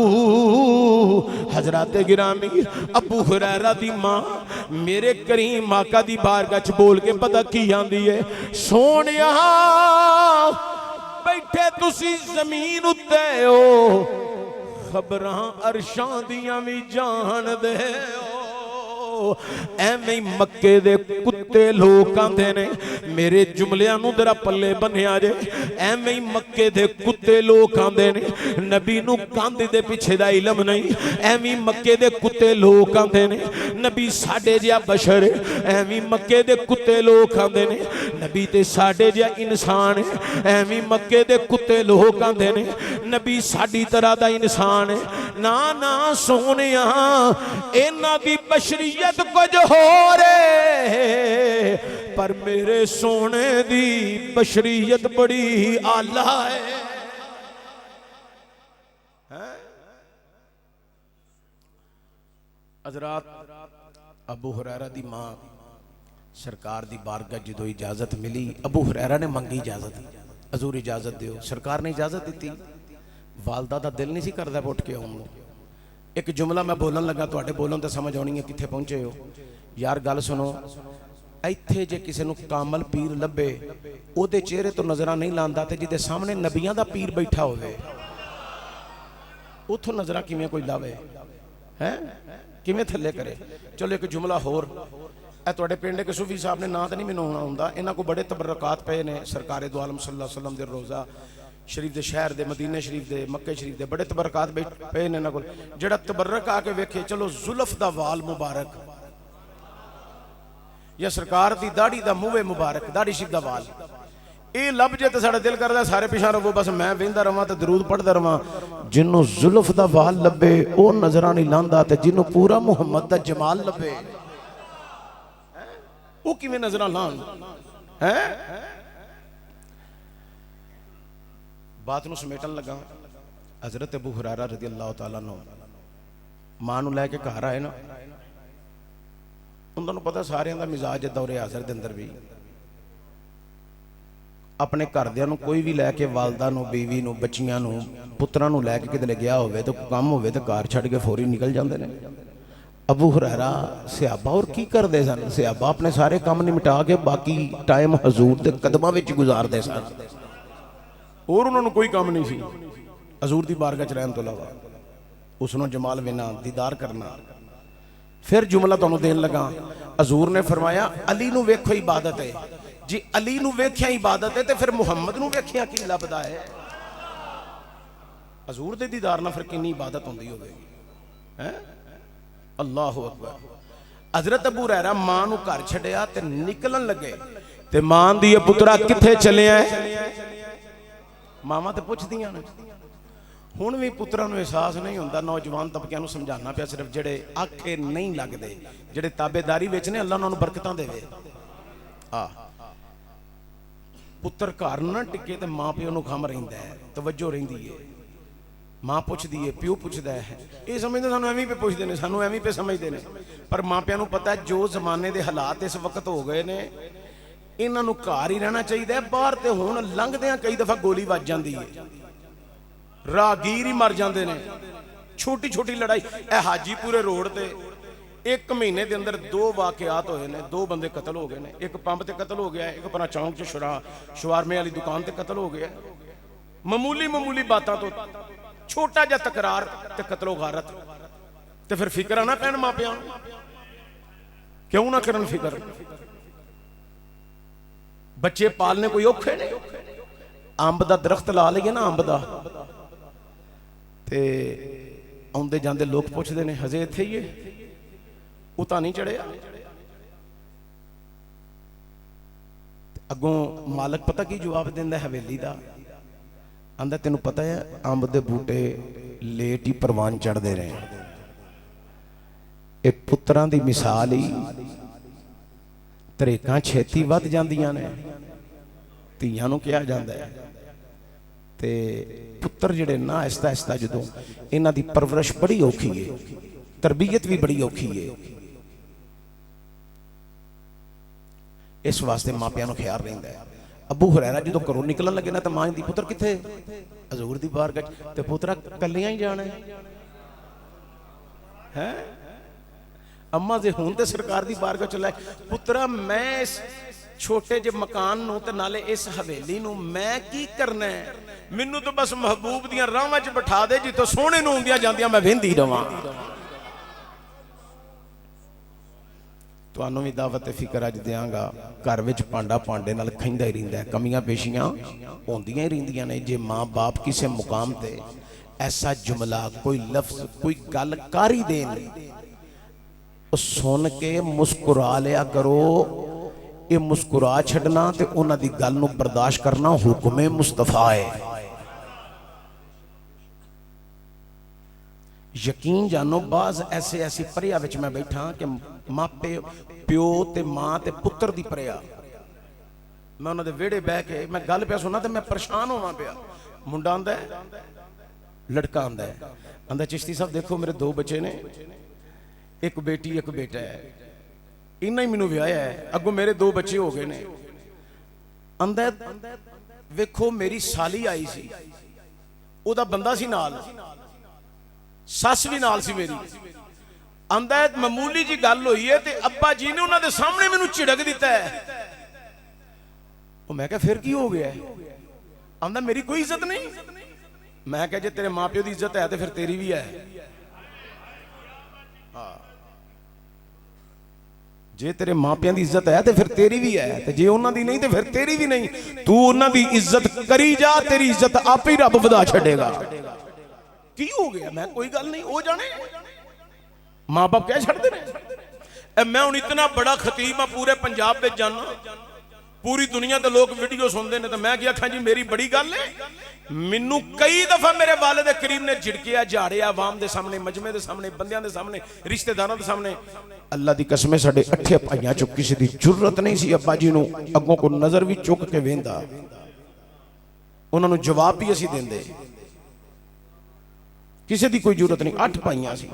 हजरत गिरामी अबू हुरैरा दी मां मेरे करीम आका दी बारगाह च बोल के पता की आंदी है, सोनिया बैठे तुसी जमीन उत्ते हो, खबरां अरशां दियां भी जान दे हो। एवें मक्के दे कुत्ते लोग आंदे ने, मेरे जुमलियां नूं जरा पल्ले बन्निया जे। एवें मक्के दे कुत्ते लोग आंदे ने, नबी नूं कंध दे पिछे दा इलम नहीं। एवें मक्के दे कुत्ते लोग आंदे ने, नबी साडे जिहा बशर। एवें मक्के दे कुत्ते लोग आंदे ने, नबी ते साडे जिहा इंसान है। एवें मक्के दे कुत्ते लोग आंदे ने, नबी साडी तरह दा इंसान है। ना ना सोनिया इन्हां दी बशरीयत कुछ हो रे, पर मेरे सोने दी बशरीयत बड़ी आला है। हजरात अबू हुरैरा दी मां सरकार दी बारगाह जदों इजाजत मिली, अबू हुरैरा ने मंगी इजाजत, हजूर इजाजत दिओ। सरकार ने इजाजत दी। वालदा दा दिल नहीं सी करदा उठ के आउण नूं। एक जुमला मैं बोलन लगा, तुहाडे बोलन तो समझ आनी है कित्थे पहुंचे हो। यार गल सुनो, इत्थे जे किसी नूं कामल पीर लभे ओदे चेहरे तो नज़रां नहीं लांदा, ते जिहदे सामने नबियां दा पीर बैठा होवे उथों नज़रां किवें कोई लावे हैं, किवें थल्ले करे। चलो एक जुमला होर, तुहाडे पिंड के सूफी साहब ने नाम तो नहीं मैनूं आउंदा, इन्हां को बड़े तबरकात पे ने सरकारे दो आलम सल्लल्लाहु अलैहि वसल्लम दे रोज़ा शरीफ दे शहर दे, मदीने शरीफ दे, मक्के शरीफ दे बड़े तबरकात पे ने इन्हां कोल। जिहड़ा तबरक आके वेखे, चलो जुल्फ दा वाल मुबारक या सरकार दी दाढ़ी दा मूवे मुबारक, दाढ़ी शिफ दा वाल, ये लब जे तो साडा दिल करदा सारे पिछा रहो, बस मैं वेंदा रवां ते दरूद पढ़दा रवां। जिन्हों जुल्फ दा वाल लभे वो नजरां नहीं लांदा, ते जिन्हों पूरा मुहम्मद दा जमाल लभे वो किवें नजरां लाण हैं। बात नूं समेटन लगा। हजरत अबू हुरैरा रज़ी अल्लाह तआला अन्हु मां नूं लैके घर आए ना, उन्होंने पता सारिਆਂ ਦਾ मिजाज दौरे हाज़र ਦੇ अंदर भी अपने घरदिਆਂ ਨੂੰ कोई भी लैके वालदा ਨੂੰ, बीवी ਨੂੰ, ਬੱਚੀਆਂ ਨੂੰ, ਪੁੱਤਰਾਂ ਨੂੰ लैके किते गया होवे तो काम होवे तो घर छड़ के फौरी निकल जाते हैं। अबू हुरैरा सहाबा और की करते सन, सहाबा अपने सारे काम निपटा के बाकी टाइम हजूर के कदमां विच गुजारते सन, और उन्होंने कोई काम नहीं सी हजूर की बारगाह च रहन तो इलावा। उसनों जमाल विना, दीदार करना। फिर जुमला तुहानूं देन लगा। हजूर ने फरमाया अली नूं वेखो इबादत है, जी अली नूं वेख्या इबादत है तो फिर मुहम्मद नूं वेख्या की लभदा है। हजूर दे दीदार नाल फिर कितनी इबादत होंदी होवेगी हैं। अल्लाह अकबर। हजरत अबू हुरैरा मां नूं घर छड्डिया ते निकलन लगे, ते मां दी पुत्रा कित्थे चलिया है। मावां ते पुछदियां ने, ਹੁਣ ਵੀ ਪੁੱਤਰਾਂ ਨੂੰ ਅਹਿਸਾਸ ਨਹੀਂ ਹੁੰਦਾ। ਨੌਜਵਾਨ ਤਬਕਿਆਂ ਨੂੰ ਸਮਝਾਉਣਾ ਪਿਆ, ਸਿਰਫ ਜਿਹੜੇ ਆਖੇ ਨਹੀਂ ਲੱਗਦੇ, ਜਿਹੜੇ ਤਾਬੇਦਾਰੀ ਵਿੱਚ ਨੇ, ਅੱਲਾ ਉਹਨਾਂ ਨੂੰ ਬਰਕਤਾਂ ਦੇਵੇ। ਪੁੱਤਰ ਘਰ ਨਾ ਟਿਕੇ ਤੇ ਮਾਂ ਪਿਓ ਨੂੰ ਖਮ ਰਹਿੰਦਾ ਹੈ, ਤਵੱਜੋ ਰਹਿੰਦੀ ਹੈ, ਮਾਂ ਪੁੱਛਦੀ ਹੈ, ਪਿਓ ਪੁੱਛਦਾ ਹੈ। ਇਹ ਸਮਝਦੇ ਸਾਨੂੰ ਐਵੇਂ ਪੇ ਪੁੱਛਦੇ ਨੇ, ਸਾਨੂੰ ਐਵੇਂ ਪੇ ਸਮਝਦੇ ਨੇ, ਪਰ ਮਾਪਿਆਂ ਨੂੰ ਪਤਾ ਜੋ ਜ਼ਮਾਨੇ ਦੇ ਹਾਲਾਤ ਇਸ ਵਕਤ ਹੋ ਗਏ ਨੇ, ਇਹਨਾਂ ਨੂੰ ਘਰ ਹੀ ਰਹਿਣਾ ਚਾਹੀਦਾ ਹੈ। ਬਾਹਰ ਤੇ ਹੁਣ ਲੰਘਦਿਆਂ ਕਈ ਦਫਾ ਗੋਲੀ ਵੱਜ ਜਾਂਦੀ ਹੈ, ਰਾਹਗੀਰ ਹੀ ਮਰ ਜਾਂਦੇ ਨੇ, ਛੋਟੀ ਛੋਟੀ ਲੜਾਈ। ਇਹ ਹਾਜੀਪੁਰੇ ਰੋਡ ਤੇ 1 ਮਹੀਨੇ ਦੇ ਅੰਦਰ 2 ਵਾਕਿਆਤ ਹੋਏ ਨੇ, 2 ਬੰਦੇ ਕਤਲ ਹੋ ਗਏ ਨੇ। ਇੱਕ ਪੰਪ ਤੇ ਕਤਲ ਹੋ ਗਿਆ, ਇੱਕ ਪਰਾਂ ਚੌਂਕ 'ਚ ਸ਼ਵਾਰਮੇ ਵਾਲੀ ਦੁਕਾਨ ਤੇ ਕਤਲ ਹੋ ਗਿਆ। ਮਾਮੂਲੀ ਬਾਤਾਂ ਤੋਂ ਛੋਟਾ ਜਿਹਾ ਤਕਰਾਰ ਤੇ ਕਤਲੋ ਗਾਰਤ। ਤੇ ਫਿਰ ਫਿਕਰ ਨਾ ਪੈਣ ਮਾਪਿਆਂ ਨੂੰ, ਕਿਉਂ ਨਾ ਕਰਨ ਫਿਕਰ। ਬੱਚੇ ਪਾਲਨੇ ਕੋਈ ਔਖੇ ਨੇ। ਅੰਬ ਦਾ ਦਰਖਤ ਲਾ ਲਈਏ ਨਾ, ਅੰਬ ਦਾ, ਤੇ ਆਉਂਦੇ ਜਾਂਦੇ ਲੋਕ ਪੁੱਛਦੇ ਨੇ ਹਜੇ ਇੱਥੇ ਹੀ ਹੈ, ਉਹ ਤਾਂ ਨਹੀਂ ਚੜਿਆ। ਅੱਗੋਂ ਮਾਲਕ ਪਤਾ ਕੀ ਜਵਾਬ ਦਿੰਦਾ ਹਵੇਲੀ ਦਾ? ਆਂਦਾ ਤੈਨੂੰ ਪਤਾ ਹੈ ਅੰਬ ਦੇ ਬੂਟੇ ਲੇਟ ਹੀ ਪ੍ਰਵਾਨ ਚੜਦੇ ਰਹੇ। ਇਹ ਪੁੱਤਰਾਂ ਦੀ ਮਿਸਾਲ ਹੀ, ਤਰੇਕਾਂ ਛੇਤੀ ਵੱਧ ਜਾਂਦੀਆਂ ਨੇ, ਧੀਆਂ ਨੂੰ ਕਿਹਾ ਜਾਂਦਾ ਹੈ। ਤੇ ਪੁੱਤਰ ਜਿਹੜੇ ਨਾ ਆਹਿਸਤਾ ਆਹਿਸਤਾ ਜਦੋਂ ਇਹਨਾਂ ਦੀ ਪਰਵਰਿਸ਼ ਬੜੀ ਔਖੀ ਹੈ, ਤਰਬੀਅਤ ਵੀ ਬੜੀ ਔਖੀ ਹੈ। ਇਸ ਵਾਸਤੇ ਮਾਪਿਆਂ ਨੂੰ ਖਿਆਲ ਰਹਿੰਦਾ ਹੈ। ਅਬੂ ਹੁਰੈਰਾ ਜਦੋਂ ਘਰੋਂ ਨਿਕਲਣ ਲੱਗੇ ਨਾ ਤਾਂ ਮਾਂ ਦੀ, ਪੁੱਤਰ ਕਿੱਥੇ? ਹਜ਼ੂਰ ਦੀ ਬਾਰਗਾਹ 'ਚ। ਤੇ ਪੁੱਤਰਾ ਕੱਲਿਆਂ ਹੀ ਜਾਣਾ ਹੈ? ਅੰਮਾ ਜੇ ਹੁਣ ਤੇ ਸਰਕਾਰ ਦੀ ਬਾਰਗਾਹ 'ਚ ਲੈ, ਪੁੱਤਰਾ ਮੈਂ ਇਸ ਛੋਟੇ ਜਿਹੇ ਮਕਾਨ ਨੂੰ ਤੇ ਨਾਲੇ ਇਸ ਹਵੇਲੀ ਨੂੰ ਮੈਂ ਕੀ ਕਰਨਾ ਹੈ? ਮੈਨੂੰ ਤਾਂ ਬਸ ਮਹਿਬੂਬ ਦੀਆਂ ਰਾਹਾਂ 'ਚ ਬਿਠਾ ਦੇ, ਜਿੱਥੋਂ ਸੋਹਣੇ ਨੂੰ ਆਉਂਦੀਆਂ ਜਾਂਦੀਆਂ ਮੈਂ ਵਹਿੰਦੀ ਰਵਾਂ। ਤੁਹਾਨੂੰ ਵੀ ਦਾਵਤ ਫਿਕਰ ਅੱਜ ਦਿਆਂਗਾ। ਘਰ ਵਿੱਚ ਭਾਂਡਾ ਭਾਂਡੇ ਨਾਲ ਖਿੰਦਾ ਹੀ ਰਹਿੰਦਾ ਹੈ, ਕਮੀਆਂ ਪੇਸ਼ੀਆਂ ਹੁੰਦੀਆਂ ਹੀ ਰਹਿੰਦੀਆਂ ਨੇ। ਜੇ ਮਾਂ ਬਾਪ ਕਿਸੇ ਮੁਕਾਮ ਤੇ ਐਸਾ ਜੁਮਲਾ, ਕੋਈ ਲਫ਼ਜ਼, ਕੋਈ ਗੱਲ ਕਰ ਹੀ ਦੇਣ, ਉਹ ਸੁਣ ਕੇ ਮੁਸਕਰਾ ਲਿਆ ਕਰੋ। ਇਹ ਮੁਸਕਰਾ ਛੱਡਣਾ ਤੇ ਉਹਨਾਂ ਦੀ ਗੱਲ ਨੂੰ ਬਰਦਾਸ਼ਤ ਕਰਨਾ ਹੁਕਮੇ ਮੁਸਤਫਾ ਹੈ। ਯਕੀਨ ਜਾਨੋ, ਬਾਜ਼ ਐਸੀ ਪਰਿਆ ਵਿੱਚ ਮੈਂ ਬੈਠਾ ਕਿ ਮਾਪੇ, ਪਿਓ ਤੇ ਮਾਂ ਤੇ ਪੁੱਤਰ ਦੀ ਪਰਿਆ। ਮੈਂ ਉਹਨਾਂ ਦੇ ਵਿਹੜੇ ਬਹਿ ਕੇ ਮੈਂ ਗੱਲ ਪਿਆ ਸੁਣਾ ਤੇ ਮੈਂ ਪਰੇਸ਼ਾਨ ਹੋਵਾਂ ਪਿਆ। ਮੁੰਡਾ ਆਂਦਾ, ਲੜਕਾ ਆਂਦਾ, ਆਂਦਾ ਚਿਸ਼ਤੀ ਸਾਹਿਬ ਦੇਖੋ ਮੇਰੇ 2 ਬੱਚੇ ਨੇ, ਇੱਕ ਬੇਟੀ ਇੱਕ ਬੇਟਾ ਹੈ, ਇੰਨਾ ਹੀ ਮੈਨੂੰ ਵਿਆਹਿਆ ਹੈ, ਅੱਗੋਂ ਮੇਰੇ 2 ਬੱਚੇ ਹੋ ਗਏ ਨੇ। ਆਂਦਾ ਵੇਖੋ ਮੇਰੀ ਸਾਲੀ ਆਈ ਸੀ, ਉਹਦਾ ਬੰਦਾ ਸੀ ਨਾਲ, ਸੱਸ ਵੀ ਨਾਲ ਸੀ ਮੇਰੀ। ਆਂਦਾ ਮਾਮੂਲੀ ਜੀ ਗੱਲ ਹੋਈ ਹੈ ਤੇ ਅੱਬਾ ਜੀ ਨੇ ਉਹਨਾਂ ਦੇ ਸਾਹਮਣੇ ਮੈਨੂੰ ਝਿੜਕ ਦਿੱਤਾ ਹੈ। ਉਹ ਮੈਂ ਕਿਹਾ ਫਿਰ ਕੀ ਹੋ ਗਿਆ? ਆਂਦਾ ਮੇਰੀ ਕੋਈ ਇੱਜ਼ਤ ਨਹੀਂ। ਮੈਂ ਕਿਹਾ ਜੇ ਤੇਰੇ ਮਾਪਿਓ ਦੀ ਇੱਜ਼ਤ ਹੈ ਤੇ ਫਿਰ ਤੇਰੀ ਵੀ ਹੈ। ਜੇ ਤੇਰੇ ਮਾਪਿਆਂ ਦੀ ਇੱਜ਼ਤ ਹੈ ਤੇ ਫਿਰ ਤੇਰੀ ਵੀ ਹੈ, ਤੇ ਜੇ ਉਹਨਾਂ ਦੀ ਨਹੀਂ ਤੇ ਫਿਰ ਤੇਰੀ ਵੀ ਨਹੀਂ। ਤੂੰ ਉਹਨਾਂ ਦੀ ਇੱਜ਼ਤ ਕਰੀ ਜਾ, ਤੇਰੀ ਇੱਜ਼ਤ ਆਪੇ ਹੀ ਰੱਬ ਵਧਾ ਛੱਡੇਗਾ। ਕੀ ਹੋ ਗਿਆ? ਮੈਂ ਕੋਈ ਗੱਲ ਨਹੀਂ, ਉਹ ਜਾਣੇ ਮਾਂ ਬਾਪ ਕਹਿ ਛੱਡਦੇ ਨੇ। ਮੈਂ ਹੁਣ ਇਤਨਾ ਬੜਾ ਖਤੀਬ ਆ, ਪੂਰੇ ਪੰਜਾਬ ਵਿੱਚ ਜਾਣਾ, ਪੂਰੀ ਦੁਨੀਆ ਦੇ ਲੋਕ ਵੀਡੀਓ ਸੁਣਦੇ ਨੇ, ਤੇ ਮੈਂ ਕੀ ਆਖਾਂ ਜੀ ਮੇਰੀ ਬੜੀ ਗੱਲ ਹੈ। ਮੈਨੂੰ ਕਈ ਦਫਾ ਮੇਰੇ ਵਾਲਿਦ ਕਰੀਮ ਨੇ ਝਿੜਕਿਆ, ਝਾੜਿਆ, ਆਵਾਮ ਦੇ ਸਾਹਮਣੇ, ਮਜਮੇ ਦੇ ਸਾਹਮਣੇ, ਬੰਦਿਆਂ ਦੇ ਸਾਹਮਣੇ, ਰਿਸ਼ਤੇਦਾਰਾਂ ਦੇ ਸਾਹਮਣੇ। ਅੱਲਾ ਦੀ ਕਸਮ ਹੈ ਸਾਡੇ 8 ਭਾਈਆਂ ਚੋਂ ਕਿਸੇ ਦੀ ਜ਼ਰੂਰਤ ਨਹੀਂ ਸੀ ਅੱਬਾ ਜੀ ਨੂੰ ਅੱਗੋਂ ਕੋਈ ਨਜ਼ਰ ਵੀ ਚੁੱਕ ਕੇ ਵੇਂਦਾ, ਉਹਨਾਂ ਨੂੰ ਜਵਾਬ ਵੀ ਅਸੀਂ ਦਿੰਦੇ। ਕਿਸੇ ਦੀ ਕੋਈ ਜ਼ਰੂਰਤ ਨਹੀਂ, 8 ਭਾਈਆਂ ਸੀ।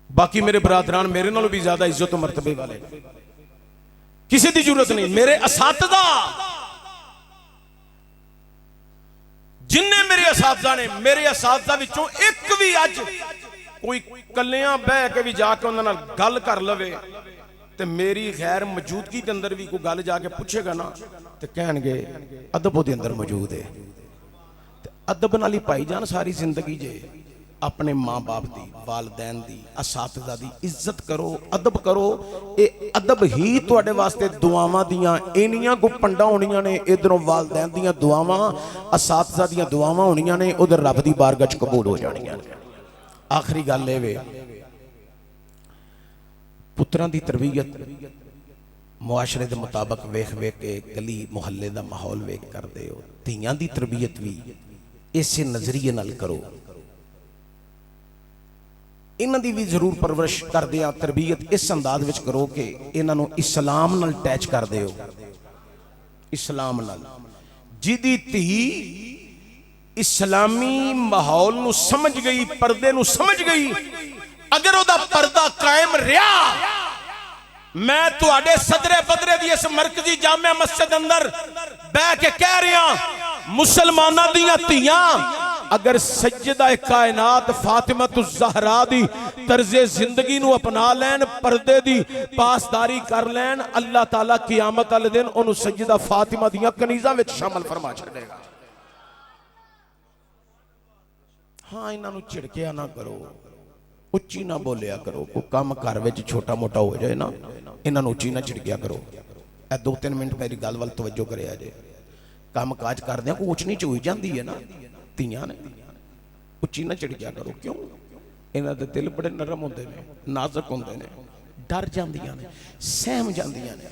बाकी मेरे बरादरान मेरे नालों भी ज्यादा इज्जत और मर्तबे वाले, किसी की जरूरत नहीं। मेरे असातिज़ा जिन्ने मेरे असातिज़ा ने, मेरे असातिज़ा विचों एक भी अज कोई कलियां बह के भी जाके उन्हां नाल गल कर लवे ते मेरी गैर मौजूदगी के अंदर भी कोई गल जाके पूछेगा ना तो कहणगे अदब उहदे अंदर मौजूद है। अदब नाल ही पाई जान सारी जिंदगी जे। अपने माँ बाप की, वालदैन की, असातिज़ा की इज्जत करो, अदब करो। ये अदब ही तुहाडे वास्ते दुआवां दियां इन्नियां को पंडा होणियां ने, इधरों वालदैन दियां दुआवां, असातिज़ा दियां दुआवां होणियां ने, उधर रब दी बारगाह च कबूल हो जाणियां ने। आखिरी गल ये वे, पुत्रां दी तरबियत मुआशरे दे मुताबिक वेख वेख के, गली मुहल्ले दा माहौल वेख करदे हो। धीआं दी तरबियत भी इसे नज़रिए नाल करो। इन्हां दी भी जरूर परवरिश करदे आ, तरबीयत इस अंदाज विच करो कि इन्हां नूं इस्लाम नाल अटैच कर दिओ। इस्लाम नाल जिहदी धी इस्लामी माहौल नूं समझ गई, पर्दे नूं समझ गई, अगर उहदा पर्दा कायम रहा, मैं तुहाडे सदरे बदरे दी इस मरकजी जामिया मस्जिद अंदर बह के कह रहा, मुसलमानां दीयां धीआं अगर सज्जदा कायनात फातिमा ज़हरा दी तर्जे जिंदगी नूं अपना लैन, पर्दे दी पासदारी कर लैन, अल्लाह ताला क़यामत वाले दिन उन्होंने सज्जदा फातिमा दियां कनीज़ां विच शामिल फरमा छड़ेगा। हाँ, इन्हां नूं झिड़किया ना करो, उच्ची ना बोलिया करो। कोई काम घर विच छोटा मोटा हो जाए ना, इन्हां नूं उच्ची ना झिड़किया करो। ए 2-3 मिनट मेरी गल वल तवज्जो करिया जे। काम काज करदे कोई ऊच नीच होई जांदी है ना, धीआं ने उच्ची ना झिड़किया करो। क्यों? इन्हां दे दिल बड़े नरम होंदे ने, नाजुक होंदे ने, डर जांदियां ने, सहम जांदियां ने,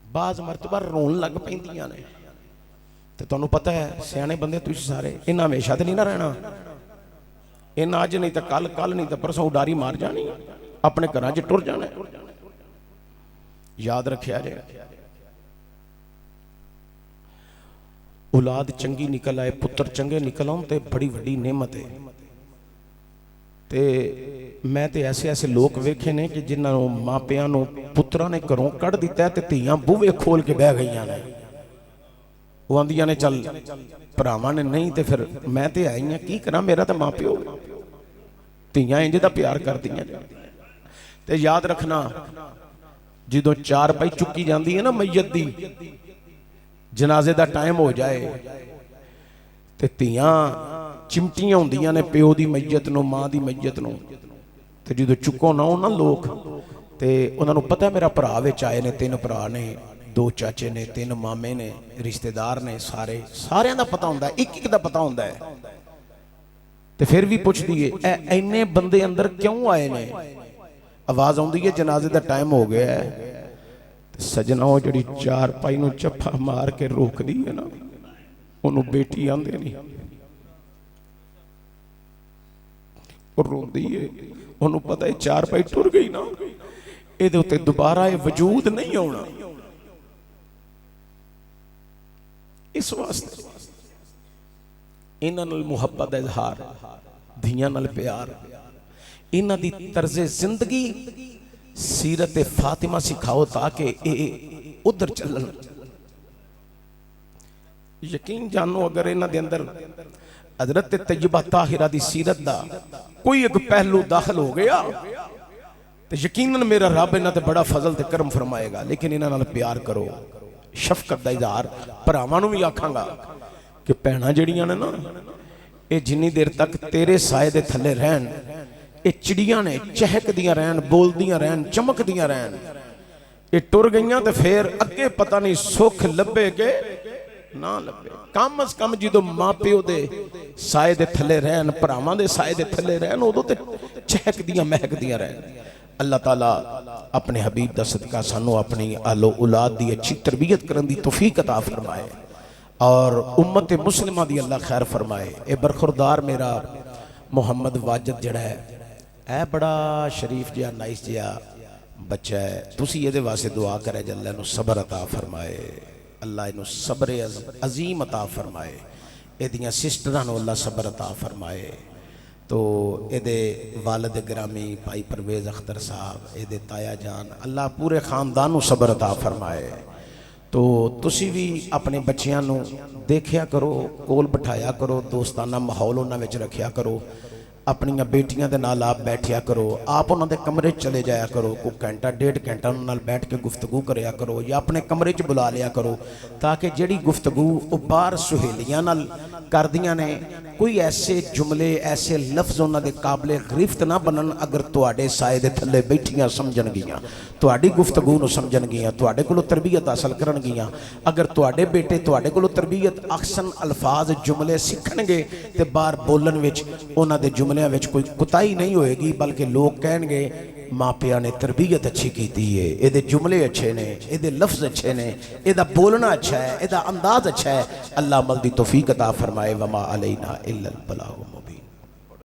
बाज मरतबा रोन लग पैंदियां ने। ते तुहानूं पता है सियाणे बंदे तुसीं सारे, इन्हां हमेशा ते नहीं ना रहना। इन्हां अज नहीं तो कल, कल नहीं तो परसों उडारी मार जानी, अपने घरां च टुर जाना। याद रखिया जे, औलाद चंगी निकल आए, पुत्र चंगे निकल आउण ते बड़ी वड्डी नेमत है। ते मैं ते ऐसे ऐसे लोग वेखे ने कि जिन्हों मापियां नूं पुत्रां ने घरों कढ़ दिता है ते धीआं बूहे खोल के बह गईयां ने। वो आंदियां ने चल भरावां ने नहीं ते फिर मैं ते आई हां, की करा, मेरा तो मां प्यो। धीआं इंज दा प्यार करदियां ने। ते याद रखना, जदों चार पाई चुकी जाती है ना मैयत दी, जनाजे का टाइम हो जाए ते धीआं चिमटियां होंदियां ने प्यो की मैयत नूं, मां की मैयत नूं। ते जदों चुको ना ना लोग, ते उन्हां नूं पता मेरा भरा विच आए ने, 3 भरा ने, 2 चाचे ने, 3 मामे ने, रिश्तेदार ने, सारियां दा पता हुंदा है, एक दा पता हुंदा है। ते फिर भी पुछदी है इन्ने बंदे अंदर क्यों आए ने? आवाज आउंदी है जनाजे का टाइम हो गया है। सजना वो जिहड़ी चार पाई नूं चप्पा मार के रोकदी है ना, उन्होंने बेटी आंदे नहीं। और रोंदी है, उन्होंने पता है चार पाई टुर गई ना, इहदे उत्ते दोबारा ये वजूद नहीं आउणा। इस वास्ते इन्हां नाल मुहब्बत दा इजहार, धीआं नाल प्यार, इन्हां दी तर्जे जिंदगी सीरत फातिमा सिखाओ ताकि ये उधर चलन। यकीन जानो अगर इन्हां दे अंदर हजरत तैयबा ताहिरा दी सीरत दा कोई एक पहलू दाखिल हो गया तो यकीनन मेरा रब इन्हां ते बड़ा फजल ते करम फरमाएगा। लेकिन इन्हां नाल प्यार करो, शफकत दा इजहार। भरावां नूं भी आखांगा कि भैणां जिहड़ियां ने ना, ये जिन्नी देर तक तेरे साए दे थल्ले रहन, ये चिड़ियां ने, चहकदियां रहन, बोलदियां रहन, चमकदियां रहन। ये टुर गईयां तो फिर अगे पता नहीं सुख लभे के ना लभे। कम अज कम जो मां प्यो दे साए दे थले रहन, भरावां दे साए दे थले रहन, उदों ते चहकदियां महकदियां रहन। अल्लाह ताला अपने हबीब दा सदका सानू अपनी आलो औलाद दी अच्छी तरबियत करन दी तौफीक अता फरमाए और उम्मत मुस्लिमा दी अल्लाह खैर फरमाए। ए बरखुरदार मेरा मुहम्मद वाजिद जड़ा है बड़ा शरीफ जिहा नाइस जिहा बच्चा है, तुसी ये वास्ते दुआ करे जे अल्लाह नू सबर अता फरमाए, अल्लाह इनू सबर अजीम अता फरमाए, एदियां सिस्टरां नू अल्लाह सबर अता फरमाए। तो ये वालिद ग्रामी भाई परवेज़ अख्तर साहब, ये ताया जान, अल्लाह पूरे खानदान नू सबर अता फरमाए। तो तुसी भी अपने बच्चियां नू देखिया करो, कोल बिठाया करो, दोस्ताना माहौल उन्हां विच रखिया करो, अपनियां बेटियां दे नाल आप बैठिया करो, आप उन्हां दे कमरे चले जाया करो, कोई घंटा 1.5 घंटा उन्हां नाल बैठ के गुफ्तगू करया करो या अपने कमरे च बुला लिया करो, ताकि जिहड़ी गुफ्तगू वो बाहर सुहेलियां नाल करदियां ने कोई ऐसे जुमले ऐसे लफ्ज़ उन्हां दे काबिले गिरफ्त ना बनन। अगर तुहाडे साए दे थल्ले बैठियां समझणगियां, तुहाडी गुफ्तगू नूं समझणगियां, तुहाडे कोलों तरबियत हासिल करनगियां, अगर तुहाडे बेटे तुहाडे कोलों तरबियत अहसन अल्फाज जुमले सीखणगे ते बाहर बोलण विच उन्हां दे जुमलियां विच कोई कुताही नहीं होएगी, बल्कि लोग कहणगे मापिया ने तरबियत अच्छी की है, ये जुमले अच्छे ने, ये लफ्ज़ अच्छे ने, ये बोलना अच्छा है, ये अंदाज अच्छा है। अल्लाह अमल दी तौफीक अता फरमाए। वमा अलैना इल्लल बलागुल मुबीन।